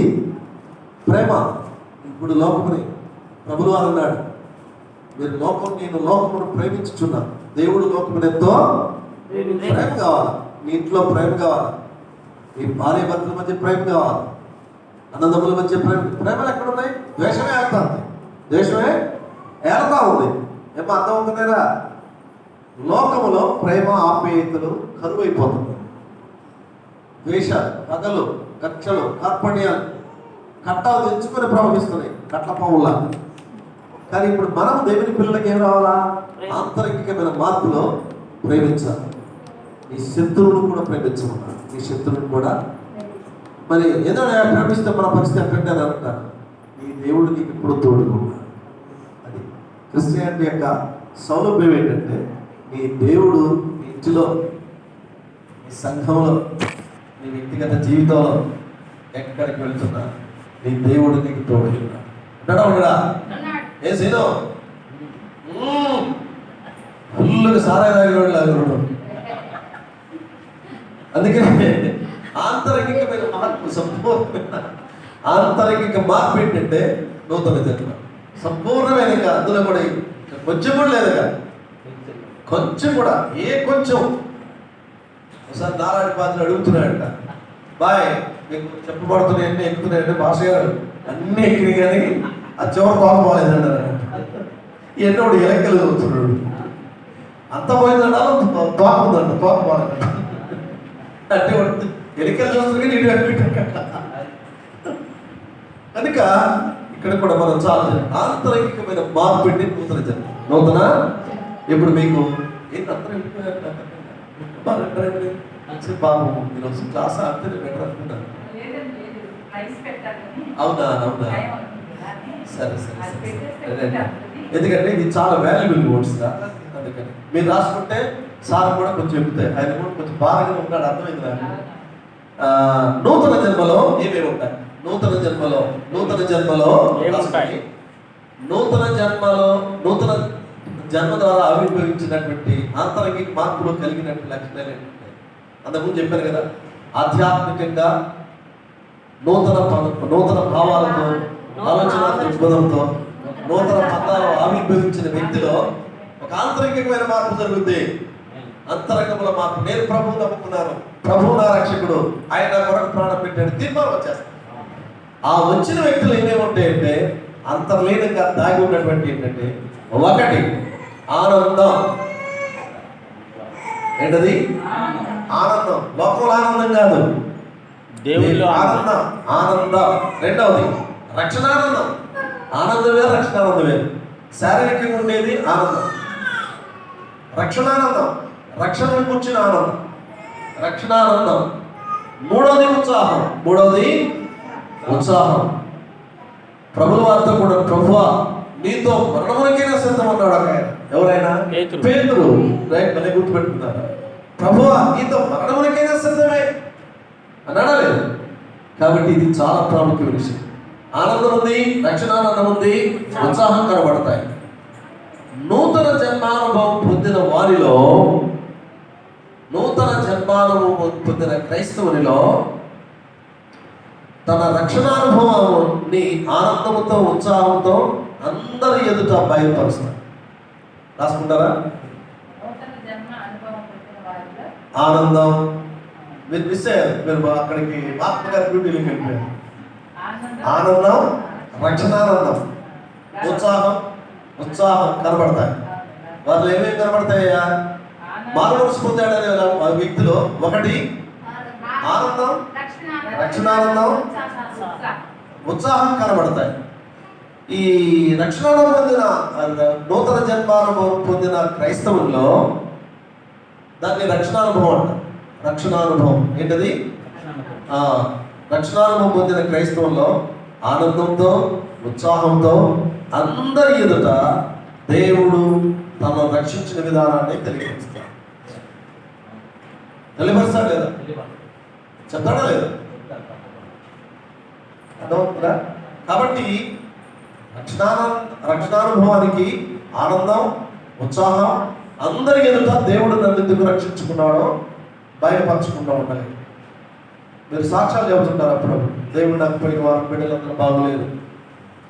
ప్రేమ. ఇప్పుడు లోకముని ప్రభువు వారు అన్నాడు, నేను లోకమును ప్రేమించుచున్నాను. దేవుడు లోకమును ఎంతో ప్రేమ కావాలి. నీ ఇంట్లో ప్రేమ కావాలి, నీ భార్య భర్తల మధ్య ప్రేమ కావాలి, అన్నదమ్ముల మధ్య ప్రేమలు ఎక్కడ ఉన్నాయి? ద్వేషమే ఏళ్తా ఉంది, ద్వేషమే ఏళ్తా ఉంది. ఏమో అర్థం అవుతున్నారా? లోకములో ప్రేమ ఆప్యాయతలు కరువైపోతుంది. ద్వేషాలు, పగలు, కక్షలు, కార్పణ్యాలు, కట్టాలు తెచ్చుకొని ప్రవహిస్తున్నాయి కట్ల పావులా. కానీ ఇప్పుడు మనం దేవుని పిల్లలకి ఏం రావాలా? ఆంతరికమైన మార్పులో ప్రేమించాలి. నీ శత్రువును కూడా ప్రేమించమన్నా, నీ శత్రువును కూడా. మరి ఏదో ప్రేమిస్తే మన పరిస్థితి ఎక్కడంటే అని అంటారు. నీ దేవుడు నీకు ఇప్పుడు తోడుకున్నాడు. అది క్రిస్టియానిటీ యొక్క సౌలభ్యం ఏంటంటే, నీ దేవుడు నీ ఇంటిలో, నీ సంఘంలో, నీ వ్యక్తిగత జీవితంలో ఎక్కడికి వెళ్తున్నా నీ దేవుడు నీకు తోడుకున్నాడు. ఉండడా ఏ సీను ఫుల్గా సారా తాగినోడు. అందుకనే ఆంతరికమైన మార్పు, సంపూర్ణమైన ఆంతరిక మార్పు ఏంటంటే నూతన జన్మ. సంపూర్ణమైన అందులో కూడా కొంచెం కూడా లేదుగా, కొంచెం కూడా కొంచెం. ఒకసారి నారాయణ పాత్ర అడుగుతున్నాడంట, బాయ్ మీకు చెప్పబడుతున్నాయండి, ఎక్కుతున్నాయంటే భాష గారు అన్నీ ఎక్కినాయి కానీ అది చివరి తోకపోలేదండి. ఎన్నోడు ఎలక్కలు చదువుతున్నాడు, అంత పోయిందంట, తోకుందంట, తోకపోలేదంట. అంటే ఎలికలు చూస్తుంది నీడు కనుక ఇక్కడ కూడా మనం చాలా ఆంతరికమైన మార్పు నూతన జన్మ. నూతన ఇప్పుడు మీకు బాబు ఈరోజు క్లాస్ ఆడితే బెటర్ అనుకున్నాను. అవునా అవునా, సరే సరే సరే. ఎందుకంటే ఇది చాలా వాల్యుబుల్ నోట్స్ గా, అందుకని మీరు రాసుకుంటే సార్ కూడా కొంచెం చెప్తాయి. ఆయన కూడా కొంచెం బాగా ఉంటాడు, అర్థమైంది నాకు. నూతన జన్మలో ఏమేమి ఉంటాయి? నూతన జన్మలో నూతన జన్మలో జన్మ ద్వారా ఆవిర్భవించినటువంటి ఆంతరిక మార్పులు కలిగినటువంటి లక్షణాలు ఏంటంటే, అంతకుముందు చెప్పాను కదా, ఆధ్యాత్మికంగా నూతన భావాలతో, ఆలోచన దృక్పథంతో, నూతన పదాలు ఆవిర్భవించిన వ్యక్తిలో ఒక ఆంతరికమైన మార్పు జరుగుద్ది. అంతరంగంలో మార్పు. నేను ప్రభువు నమ్ముకున్నాను, ప్రభువు నా రక్షకుడు, ఆయన కొరకు ప్రాణం పెట్టాడు, తీర్మానం వచ్చేస్తాను. ఆ వచ్చిన వ్యక్తులు ఏమేమి ఉంటాయంటే, అంతర్లీనంగా దాగి ఉన్నటువంటి ఏంటంటే, ఒకటి ఆనందం. ఏంటది? ఆనందం. లోకంలో ఆనందం కాదు, దేవుడిలో ఆనందం. ఆనందం. రెండవది రక్షణానందం. ఆనందం వేరు, రక్షణానందం వేరు. శారీరకంగా ఉండేది ఆనందం, రక్షణానందం, రక్షణను కూర్చున్న ఆనందం, రక్షణానందం. మూడవది ఉత్సాహం. ప్రభుల వారితో కూడా, ప్రభువా నీతో మరణమునకైనా సిద్ధం అన్నాడు ఒక ఆయన. ఎవరైనా? పేతురు. రైట్, మళ్ళీ గుర్తుపెట్టుకున్నారా? ప్రభువా నీతో మరణమునకైనా సిద్ధమే అన్నాడా లేదు? కాబట్టి ఇది చాలా ప్రాముఖ్యమైన విషయం. ఆనందం ఉంది, రక్షణానందం ఉంది, ఉత్సాహం కనబడతాయి. నూతన జన్మానుభవం పొందిన వారిలో, నూతన జన్మానుభవం పొందిన క్రైస్తవునిలో తన రక్షణానుభవాన్ని ఆనందంతో, ఉత్సాహంతో అందరి ఎదుట బయలుపరుస్తారు. రాసుకుంటారా? ఆనందం. మీరు మిస్ అయ్యారు, మీరు అక్కడికి మహాత్మ గారి డ్యూటీలోకి వెళ్ళిపోయారు. ఆనందం, రక్షణానందం, ఉత్సాహం కనబడతాయి. వాళ్ళు ఏమేమి కనబడతాయా? మానవుడు పొందాడనే వ్యక్తిలో ఒకటి ఆనందం, రక్షణానందం, ఉత్సాహం కనబడతాయి. ఈ రక్షణానందం పొందిన, నూతన జన్మానుభవం పొందిన క్రైస్తవుల్లో దాన్ని రక్షణానుభవం అంటారు. రక్షణానుభవం ఏంటది? రక్షణానుభవం పొందిన క్రైస్తవుల్లో ఆనందంతో, ఉత్సాహంతో అందరి ఎదుట దేవుడు తను రక్షించిన విధానాన్ని తెలియపరుస్తాడు. లేదా? చెప్తాడా లేదా? అర్థమవుతుందా? కాబట్టి రక్షణానుభవానికి ఆనందం, ఉత్సాహం, అందరి ఎదుట దేవుడు నన్ను ఎందుకు రక్షించుకున్నాడో బయలుపరచుకుంటూ ఉండాలి. మీరు సాక్ష్యాలు చెబుతుంటారు అప్పుడు, దేవుడు నాకు పోయిన వారం బిడ్డలందరూ బాగోలేదు,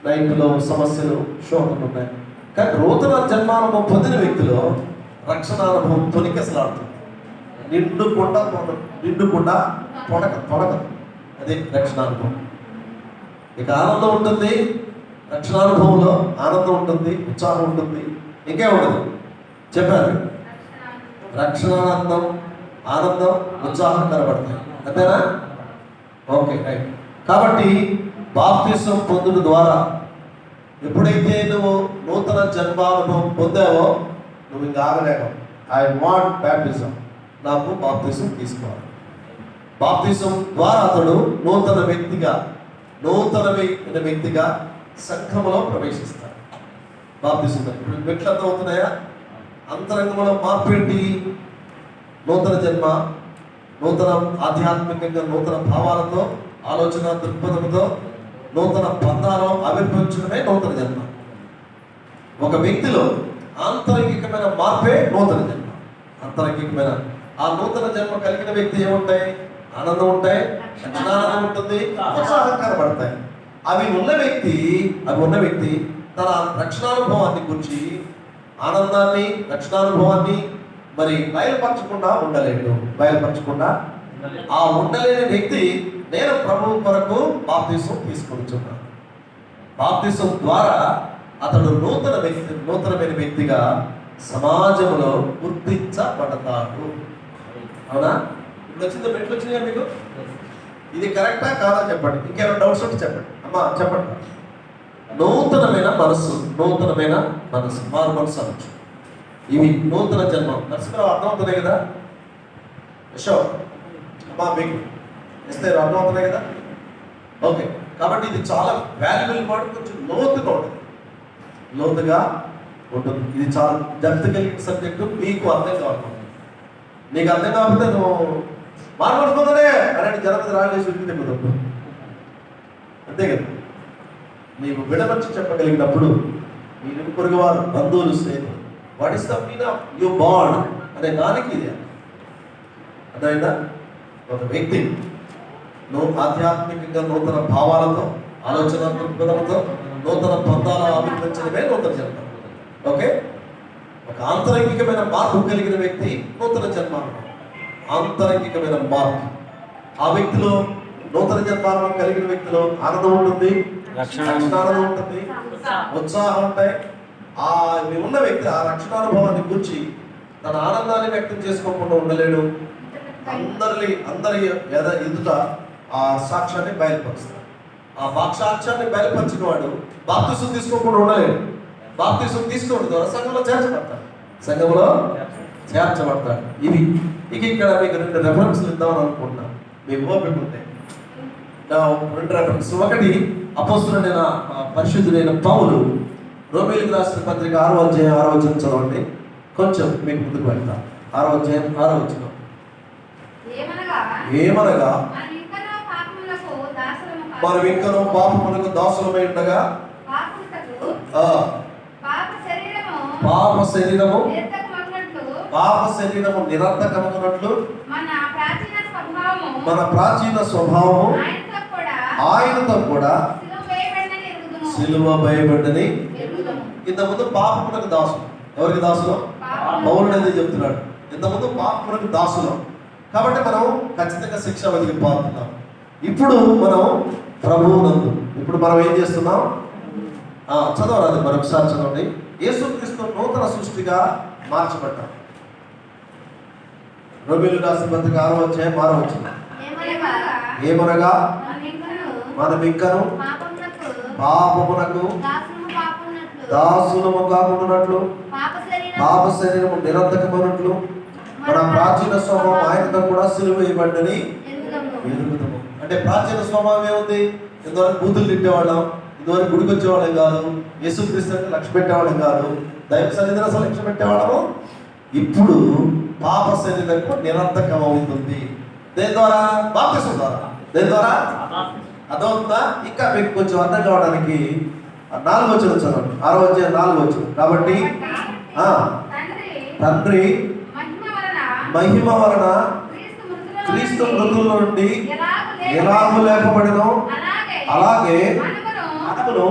నా ఇంట్లో సమస్యలు, శోధనలు ఉన్నాయి. కానీ నూతన జన్మానుభవం పొందిన వ్యక్తిలో రక్షణానుభవం తొలికెసలాడుతుంది. నిండుకుండా తొడక అదే రక్షణానుభవం. ఇక ఆనందం ఉంటుంది, రక్షణానుభవంలో ఆనందం ఉంటుంది, ఉత్సాహం ఉంటుంది, ఇంకే ఉండదు. చెప్పారు, రక్షణానందం, ఆనందం, ఉత్సాహం కనబడతాయి. అంతేనా? Okay, right. కాబట్టి బాప్తిసం పొందుట ద్వారా ఎప్పుడైతే నువ్వు నూతన జన్మానుభవం పొందావో నువ్వు ఇంకా ఆగలేవు. ఐ వాంట్ బ్యాప్టిజం, నాకు బాప్తిసం తీసుకోవాలి. బాప్తిసం ద్వారా అతడు నూతన వ్యక్తిగా సంఘములో ప్రవేశిస్తాడు. బాప్తిసం ఇప్పుడు మెట్లు అర్థం అవుతున్నాయా? అంతరంగంలో మార్పు ఏంటి? నూతన జన్మ, నూతన ఆధ్యాత్మికంగా నూతన భావాలతో, ఆలోచన దృక్పథంతో నూతన బంధాలు ఆవిర్భవించడమే నూతన జన్మ. ఒక వ్యక్తిలో ఆంతరంగికమైన మార్పే నూతన జన్మ. అంతరంగికమైన ఆ నూతన జన్మ కలిగిన వ్యక్తి ఏముంటాయి? ఆనందం ఉంటాయి, ఆనందం ఉంటుంది, ఉత్సాహం కనబడతాయి. అవి ఉన్న వ్యక్తి తన రక్షణానుభవాన్ని గురించి, ఆనందాన్ని, రక్షణానుభవాన్ని మరి బయలుపరచకుండా ఉండలేడు. ఆ ఉండలేని వ్యక్తి నేను ప్రభువు కొరకు బాప్తిసం తీసుకొచ్చున్నాను. బాప్తిసం ద్వారా అతడు నూతనమైన వ్యక్తిగా సమాజంలో గుర్తించబడతాడు. అవునా? ఇప్పుడు వచ్చింది, మెట్లు వచ్చినాయా మీకు? ఇది కరెక్టా కాదా చెప్పండి. ఇంకేమైనా డౌట్స్ ఉంటే చెప్పండి. అమ్మా చెప్పండి. నూతనమైన మనసు మారు మనసు అనొచ్చు. ఇవి నూతన జన్మం. నరసింహరావు అర్థమవుతున్నాయి కదా? అశోక్ అమ్మా మీకు ఇస్తే అర్థమవుతున్నాయి కదా? ఓకే. కాబట్టి ఇది చాలా వాల్యుబుల్ వర్డ్, కొంచెం లోతుగా ఉంటుంది. ఇది చాలా డెప్త్ కలిగిన సబ్జెక్టు. మీకు అర్థం కావాలి. నీకు అర్థం కాకపోతే నువ్వు మాట్లాడుతుందనే అలాంటి జనం మీద రాలేసి కుదరదు. అంతే కదా? నీవు విడమర్చి చెప్పగలిగినప్పుడు మీ పొరుగు వారు, బంధువులు, స్నేహితులు, what is the meaning of you bond అనే దానికి ఇది అర్థమైందా? ఒక వ్యక్తి ఆధ్యాత్మికంగా నూతన భావాలతో, ఆలోచన దృక్పథంతో నూతన బంధాలు ఆవిర్భించడమే నూతన జన్మ. ఓకే. ఒక ఆంతరంగికమైన మార్పు కలిగిన వ్యక్తి నూతన జన్మానుభవం. ఆంతరంగికమైన మార్పు ఆ వ్యక్తిలో, నూతన జన్మానుభవం కలిగిన వ్యక్తిలో ఆనందం ఉంటుంది, రక్షణానందం ఉంటుంది, ఉత్సాహం ఉంటాయి. ఆ ఉన్న వ్యక్తి ఆ రక్షణానుభవాన్ని గురించి తన ఆనందాన్ని వ్యక్తం చేసుకోకుండా ఉండలేడు. అందరి ఎదుట ఆ సాక్ష్యాన్ని బయలుపరుస్తాడు. ఆ సాక్ష్యాన్ని బయలుపరిచిన వాడు బాప్తిసం తీసుకోకుండా ఉండలేడు. బాప్తిసం తీసుకోవడం ద్వారా సంఘంలో చేర్చబడతాడు. ఇది ఇక్కడ మీకు 2 రెఫరెన్స్లు ఇద్దామని అనుకుంటున్నాను. మీకు ఓపిక ఉంటే 2 రెఫరెన్స్. ఒకటి అపోస్తులైన పరిశుద్ధుడైన పౌలు రోమీయులకు రాసిన పత్రిక 6వ అధ్యాయం 6వ వచనం చదవండి. కొంచెం మీకు ముందుకు వెళ్తాం. 6వ అధ్యాయం 6వ వచనం. ఏమనగా మనం ఇంకనూ పాపములకు దాసులమై ఉండగా పాప శరీరము నిరర్థకమగునట్లు మన ప్రాచీన స్వభావము ఆయనతో కూడా సిలువ వేయబడ్డని. ఇంతకుముందు పాపములకు దాసులు. ఎవరికి దాసులు? పౌలుడు అనేది చెప్తున్నాడు. ఇంతకుముందు పాపములకు దాసులు. కాబట్టి మనం ఖచ్చితంగా శిక్ష వెతికి పారుతున్నాం. ఇప్పుడు మనం ప్రభువునందు ఇప్పుడు మనం ఏం చేస్తున్నాం? చదవరాదు, మరొకసారి చదవండి. యేసుక్రీస్తు నూతన సృష్టిగా మార్చబడ్డాం. రోమీయులకు రాసిన పత్రిక 6వ అధ్యాయం 6వ వచనం. ఏమనగా మనం ఇంకను పాపమునకు దాసులము కాకుండానట్లు, పాప శరీరము నిరర్థకమగునట్లు మన ప్రాచీన స్వభావం ఆయనతో కూడా సిలువ వేయబడ్డని ఎరుగుదము. అంటే ప్రాచీన స్వభావం ఏముంది? ఇంతవరకు బూతులు తిట్టేవాళ్ళం, ఇంతవరకు గుడికి వచ్చేవాళ్ళం కాదు, యేసుక్రీస్తుని లక్ష్య పెట్టేవాళ్ళం కాదు, దైవ సన్నిధిని అసలు లక్ష్య పెట్టేవాళ్ళము. ఇప్పుడు పాప శరీరము నిరర్థకం అవుతుంది. దేని ద్వారా? బాప్తిసం ద్వారా. దేని ద్వారా? అదవుతుందా? ఇంకా మీకు కొంచెం అర్థం కావడానికి 4వ వచనం చదవండి. 6వ అధ్యాయం 4వ వచనం. కాబట్టి తండ్రి మహిమ వలన క్రీస్తు మృతుల నుండి ఎలాగూ లేపబడినో అలాగే మనమును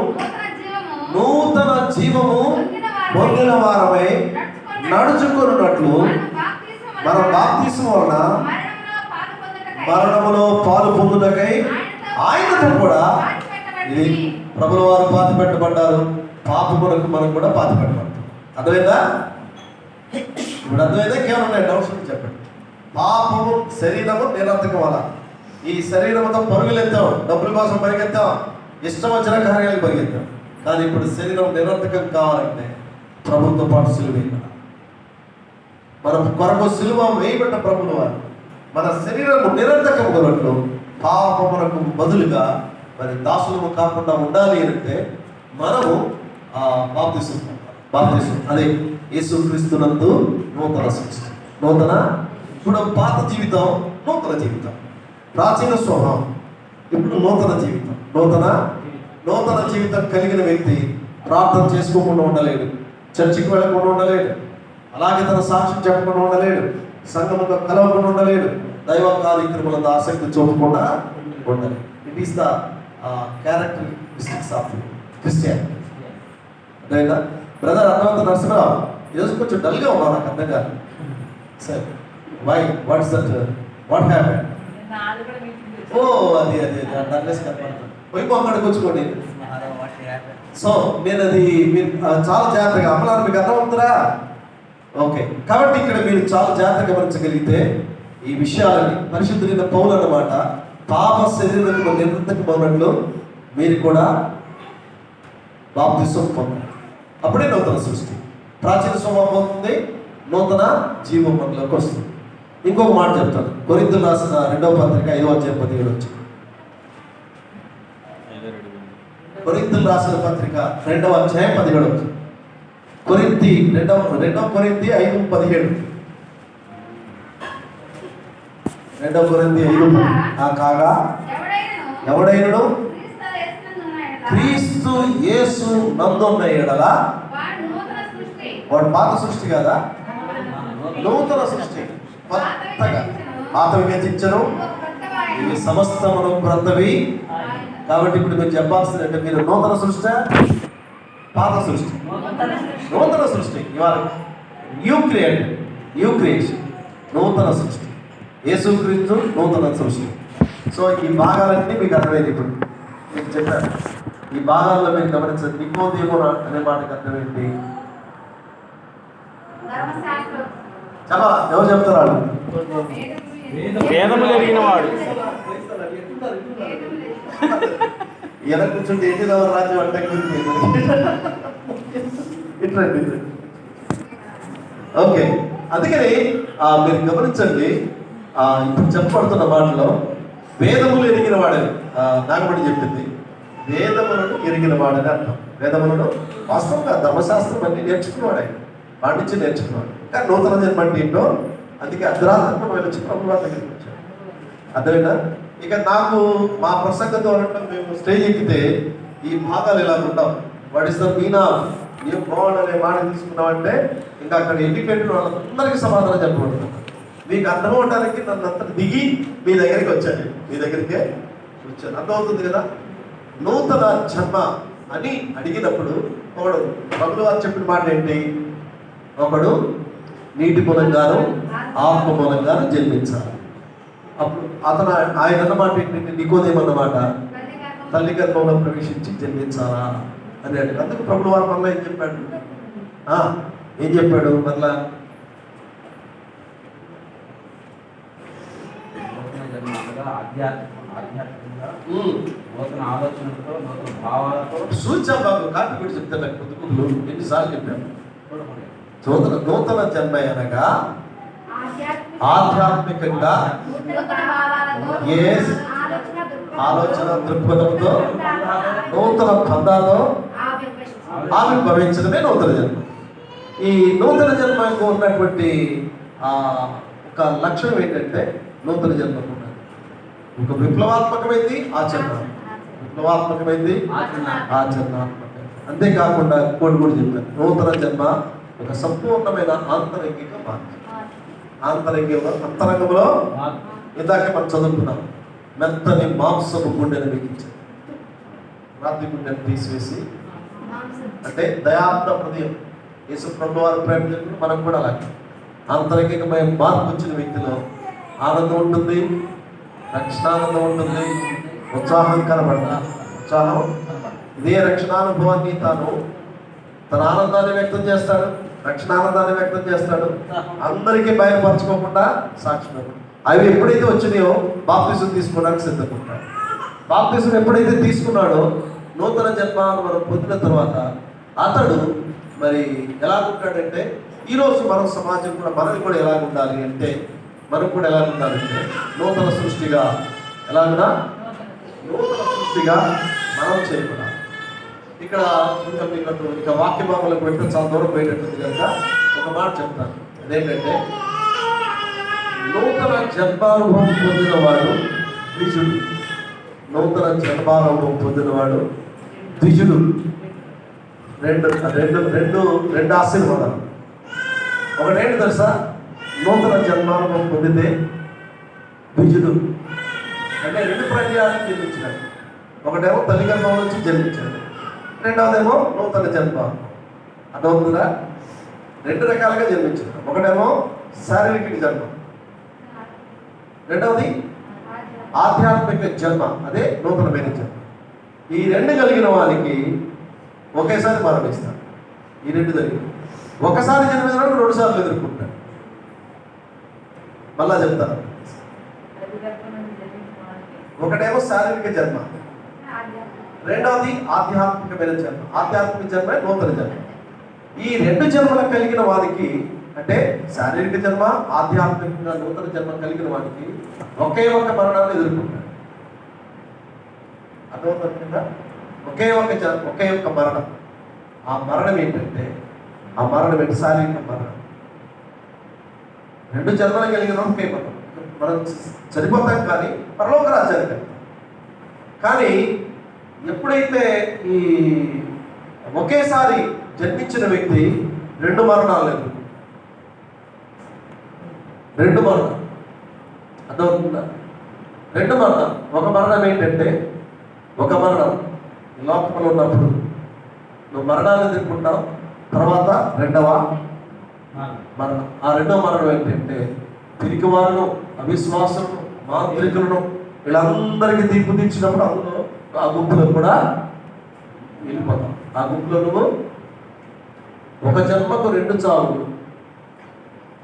నూతన జీవము పొందిన వారమై నడుచుకున్నట్లు మన బాప్తిస్మం వలన మరణములో పాలు పొందుటకై ఆయనతో కూడా ఇది ప్రభుల వారు పాతి పెట్టబడ్డారు. పాపములకు మనం కూడా పాతి పెట్టబడ్డాం. అర్థమైందా? ఇప్పుడు అర్థమైందా? కేవలం డౌట్స్ ఉంటే చెప్పండి. పాపము శరీరము నిరర్థకం వల్ల ఈ శరీరంతో పరుగులెత్తాం, డబ్బుల కోసం పరిగెత్తాం, ఇష్టం వచ్చిన కార్యాలు పరిగెత్తాం. కానీ ఇప్పుడు శరీరం నిరర్థకం కావాలంటే ప్రభుత్వ పాటు సిలువ మన కొరకు సిలువ వేయబడ్డ ప్రభుల వారు మన శరీరము నిరర్థకం కొరకు పాపమునకు బదులుగా మరి దాసులము కాకుండా ఉండాలి అంటే మనము బాప్తిసం అదే యేసుక్రీస్తునందు నూతన సృష్టి. నూతన ఇప్పుడు పాత జీవితం, నూతన జీవితం, ప్రాచీన స్వభావం, ఇప్పుడు నూతన జీవితం. నూతన జీవితం కలిగిన వ్యక్తి ప్రార్థన చేసుకోకుండా ఉండలేడు, చర్చికి వెళ్ళకుండా ఉండలేడు, అలాగే తన సాక్ష్యం చెప్పకుండా ఉండలేడు, సంఘముతో కలవకుండా ఉండలేడు, దైవ కార్యక్రమాలతో ఆసక్తి చూపకుండా ఉండలేడు. It is the characteristics of Christianity. అదేనా బ్రదర్? అర్థమంత నరసింహరావు ఈరోజు కొంచెం డల్గా ఉన్నావు, నాకు అర్థం కాదు. సరే, why what's that, what happen? ఓ అది డల్నెస్ కనపడుతుంది. పోయి అక్కడికి వచ్చుకోండి. సో నేను అది మీరు చాలా జాగ్రత్తగా అమలాన్ని మీకు అర్థమవుతుందా? ఓకే, కాబట్టి ఇక్కడ మీరు చాలా జాగ్రత్తగా గమనించగలిగితే ఈ విషయాలని పరిశుద్ధులైన పౌలు అన్నమాట పాప శరీరంలో నిరంతకమైనట్లు మీరు కూడా బాప్తిసం పొందారు. అప్పుడే నూతన సృష్టి, ప్రాచీన స్వభావం పోతుంది, నూతన జీవం మనలోకి వస్తుంది. ఇంకొక మాట చెప్తాను. కొరింథీయులకు రాసిన 2వ పత్రిక 5వ అధ్యాయం 17 వచ్చి. కొరింథీయులకు రాసిన పత్రిక 2వ అధ్యాయం 17 వచ్చి. కొరింథీ 2వ కొరింథీ 5:17. 2వ కొరింథీ 5:17. కాగా ఎవడైనను క్రీస్తు యేసు నందున్న ఎడల వాడు పాత సృష్టి కదా, నూతన సృష్టి. కొత్తగా పాతవి గతించను, ఇవి సమస్తమును క్రొత్తవి. కాబట్టి ఇప్పుడు మీరు చెప్పాల్సింది అంటే మీరు నూతన సృష్టి, పాత సృష్టి, నూతన సృష్టి. ఇవాళ న్యూ క్రియేషన్, నూతన సృష్టి, యేసుక్రీస్తు నూతన సృష్టి. సో ఈ భాగాలన్నీ మీకు అర్థమైంది. ఇప్పుడు మీకు చెప్పాను, ఈ భాగాల్లో మీరు గమనించండి. నికోదేము అనే మాటకి అర్థమైంది. చెప్పాలా? ఎవరు చెప్తున్నారు? వేదములు ఎరిగిన వాడు. ఎలా కూర్చుంటే ఏంటి రాజ్యం అంటే ఇట్లండి. ఓకే, అందుకని మీరు గమనించండి. ఇప్పుడు చెప్పబడుతున్న మాటలో వేదములు ఎరిగిన వాడని నాగమణి చెప్పింది. వేదములను ఎరిగిన వాడని అర్థం. వేదములను వాస్తవంగా ధర్మశాస్త్రం అన్ని నేర్చుకున్నవాడు, ఆయన వాడి నుంచి నేర్చుకున్నాడు. కానీ నూతన జన్మ అంటే ఏంటో అందుకే అర్ధరాత్రంగా వెళ్ళొచ్చి ప్రభుత్వ దగ్గరికి వచ్చాడు. అర్థమైనా? ఇక నాకు మా ప్రసంగం ద్వారా మేము స్టేజ్ ఎక్కితే ఈ భాగాలు ఇలా ఉంటాం. వాడిస్తారు మీనా నీవు బాగుండు అనే మాట తీసుకున్నామంటే ఇంకా అక్కడ ఎడ్యుకేటెడ్ వాళ్ళందరికీ సమాధానం చెప్పబడుతుంది. మీకు అర్థం అవడానికి నన్ను అంతా దిగి మీ దగ్గరికి వచ్చాను, మీ దగ్గరికే వచ్చాను. అర్థమవుతుంది కదా? నూతన జన్మ అని అడిగినప్పుడు ఒకడు ప్రభువు వారు చెప్పిన మాట ఏంటి? ఒకడు నీటి మూలంగాను ఆత్మ మూలంగాను జన్మించాలి. అప్పుడు ఆయన అన్నమాట ఏంటంటే నికోదేము అన్నమాట తల్లి గర్భంలో ప్రవేశించి జన్మించాలా అని అడిగారు. అందుకు ప్రభువు వారు మళ్ళీ ఏం చెప్పాడు? మళ్ళా నూతన ఆలోచనలతో, నూతన భావాలతో సూచన బాబు కాపీ కూడా చెప్తాను. పొద్దుకులు ఎన్నిసార్లు చెప్పాను. నూతన జన్మ అనగా ఆధ్యాత్మికంగా ఆలోచన దృక్పథంతో నూతన బంధాల్లో ఆవిర్భవించడమే నూతన జన్మ. ఈ నూతన జన్మకు ఉన్నటువంటి ఒక లక్షణం ఏంటంటే నూతన జన్మకు ఒక విప్లవాత్మకమైంది ఆచరణ, అనుభవాత్మకమైంది, ఆచరణాత్మకమైంది. అంతేకాకుండా ఇంకోటి కూడా చెప్పాను, నూతన జన్మ ఒక సంపూర్ణమైన ఆంతరంగిక మార్పు. అంతరంగంలో ఇందాక మనం చదువుకున్నాం, మెత్తని మాంసపు గుండెను మిగించారు, రాతి గుండెను తీసివేసి, అంటే దయార్థ హృదయం. యేసు ప్రభు వారు ప్రేమించినప్పుడు మనం కూడా అలాగే ఆంతరికమైన మార్పు వచ్చిన వ్యక్తిలో ఆనందం ఉంటుంది, రక్షణానందం ఉంటుంది, ఉత్సాహం కనబడతారు. ఉత్సాహం, ఇదే రక్షణానుభవాన్ని తాను తన ఆనందాన్ని వ్యక్తం చేస్తాడు, రక్షణానందాన్ని వ్యక్తం చేస్తాడు, అందరికీ బయలుపరచుకోకుండా సాక్ష్యం. అవి ఎప్పుడైతే వచ్చినాయో బాప్తిజం తీసుకోవడానికి సిద్ధపడతాడు. బాప్తిజం ఎప్పుడైతే తీసుకున్నాడో నూతన జన్మను మనం పొందిన తర్వాత అతడు మరి ఎలా ఉంటాడంటే, ఈరోజు మనం సమాజం కూడా మనది కూడా ఎలా ఉండాలి అంటే, మనం కూడా ఎలా ఉండాలంటే నూతన సృష్టిగా, ఎలాగునా నూతన సృష్టిగా మనం చేయబడాలి. ఇక్కడ ఇంకా మీకు ఇక వాక్య భాగంలోకి వెళ్తే చాలా దూరం పోయేటట్టుంది కనుక ఒక మాట చెప్తాను. అదేంటంటే, నూతన జన్మానుభవం పొందినవాడు ద్విజుడు. నూతన జన్మానుభవం పొందినవాడు ద్విజుడు. రెండు ఆశీర్వాదాలు. ఒకటేంటి తెలుసా? నూతన జన్మానుభవం పొందితే ద్విజుడు అంటే రెండు ప్రజ్ఞాన్ని జన్మించినాడు. ఒకటేమో తల్లి గర్భం నుంచి జన్మించాడు, రెండవదేమో నూతన జన్మ. అర్థమవుతుందా? రెండు రకాలుగా జన్మించాడు. ఒకటేమో శారీరక జన్మ, రెండవది ఆధ్యాత్మిక జన్మ, అదే నూతనమైన జన్మ. ఈ రెండు కలిగిన వారికి ఒకేసారి మరణిస్తాడు. ఈ రెండు జరిగి ఒకసారి జన్మించిన 2 సార్లు ఎదుర్కొంటాడు. మళ్ళా చెప్తాను. ఒకటేమో శారీరక జన్మ, రెండవది ఆధ్యాత్మికమైన జన్మ. ఆధ్యాత్మిక జన్మ, నూతన జన్మ. ఈ 2 జన్మలు కలిగిన వారికి, అంటే శారీరక జన్మ, ఆధ్యాత్మికంగా నూతన జన్మ కలిగిన వారికి ఒకే ఒక మరణాన్ని ఎదుర్కొంటాడు. అర్థమవుతుందా? ఒకే ఒక మరణం. ఆ మరణం ఏంటంటే, ఆ మరణం ఏంటి? శారీరక మరణం. 2 జన్మలు కలిగిన ఒకే మరణం. మనం చనిపోతాం కానీ పరలోక రాజ్యానికి వెళ్తాం. కానీ ఎప్పుడైతే ఈ ఒకేసారి జన్మించిన వ్యక్తి 2 మరణాలు ఎదుర్కొంటాడు. 2 మరణం. అర్థమవుతుందా? 2 మరణం. ఒక మరణం ఏంటంటే, ఒక మరణం లోకంలో ఉన్నప్పుడు నువ్వు మరణాలు ఎదుర్కొంటావు. తర్వాత రెండవ మరణం. ఆ రెండవ మరణం ఏంటంటే, పిరికివారును, అవిశ్వాసులను, మాంత్రికులను వీళ్ళందరికీ తీర్పు తీర్చినప్పుడు అందులో ఆ గుంపులో కూడా వెళ్ళిపోతాం. ఆ గుంపులో నువ్వు ఒక జన్మకు 2 చావులు,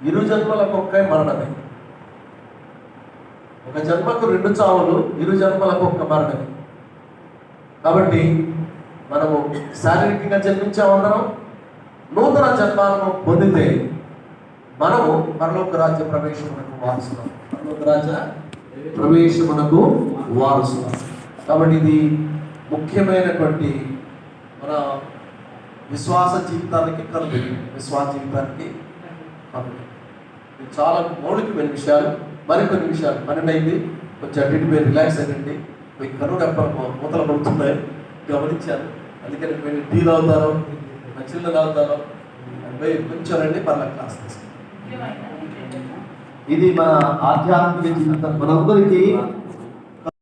2 జన్మలకు ఒకే మరణమే. ఒక జన్మకు 2 చావులు, 2 జన్మలకు ఒక్క మరణమే. కాబట్టి మనము శారీరకంగా జన్మించామన్నాం. నూతన జన్మాలను పొందితే మనము పరలోక రాజ్య ప్రవేశమునకు వారసులం. పరలోక రాజ్య ప్రవేశమునకు వారసులం. కాబట్టి ఇది ముఖ్యమైనటువంటి మన విశ్వాస జీవితానికి కనుక, విశ్వాస జీవితానికి కనుక ఇది చాలా మౌలికమైన విషయాలు. మరికొన్ని విషయాలు 12 అయింది, కొంచెం అటు మీరు రిలాక్స్ అయ్యండి. మీకు కనుక మూతలు పడుతున్నాయి గమనించాను. అందుకని మీరు టీ తాగుతారు, మంచిళ్ళు తాగుతారు, కొంచెం రండి పర్ల క్లాస్ తీసుకుంటాం. ఇది మన ఆధ్యాత్మిక జీవితం. మనందరికీ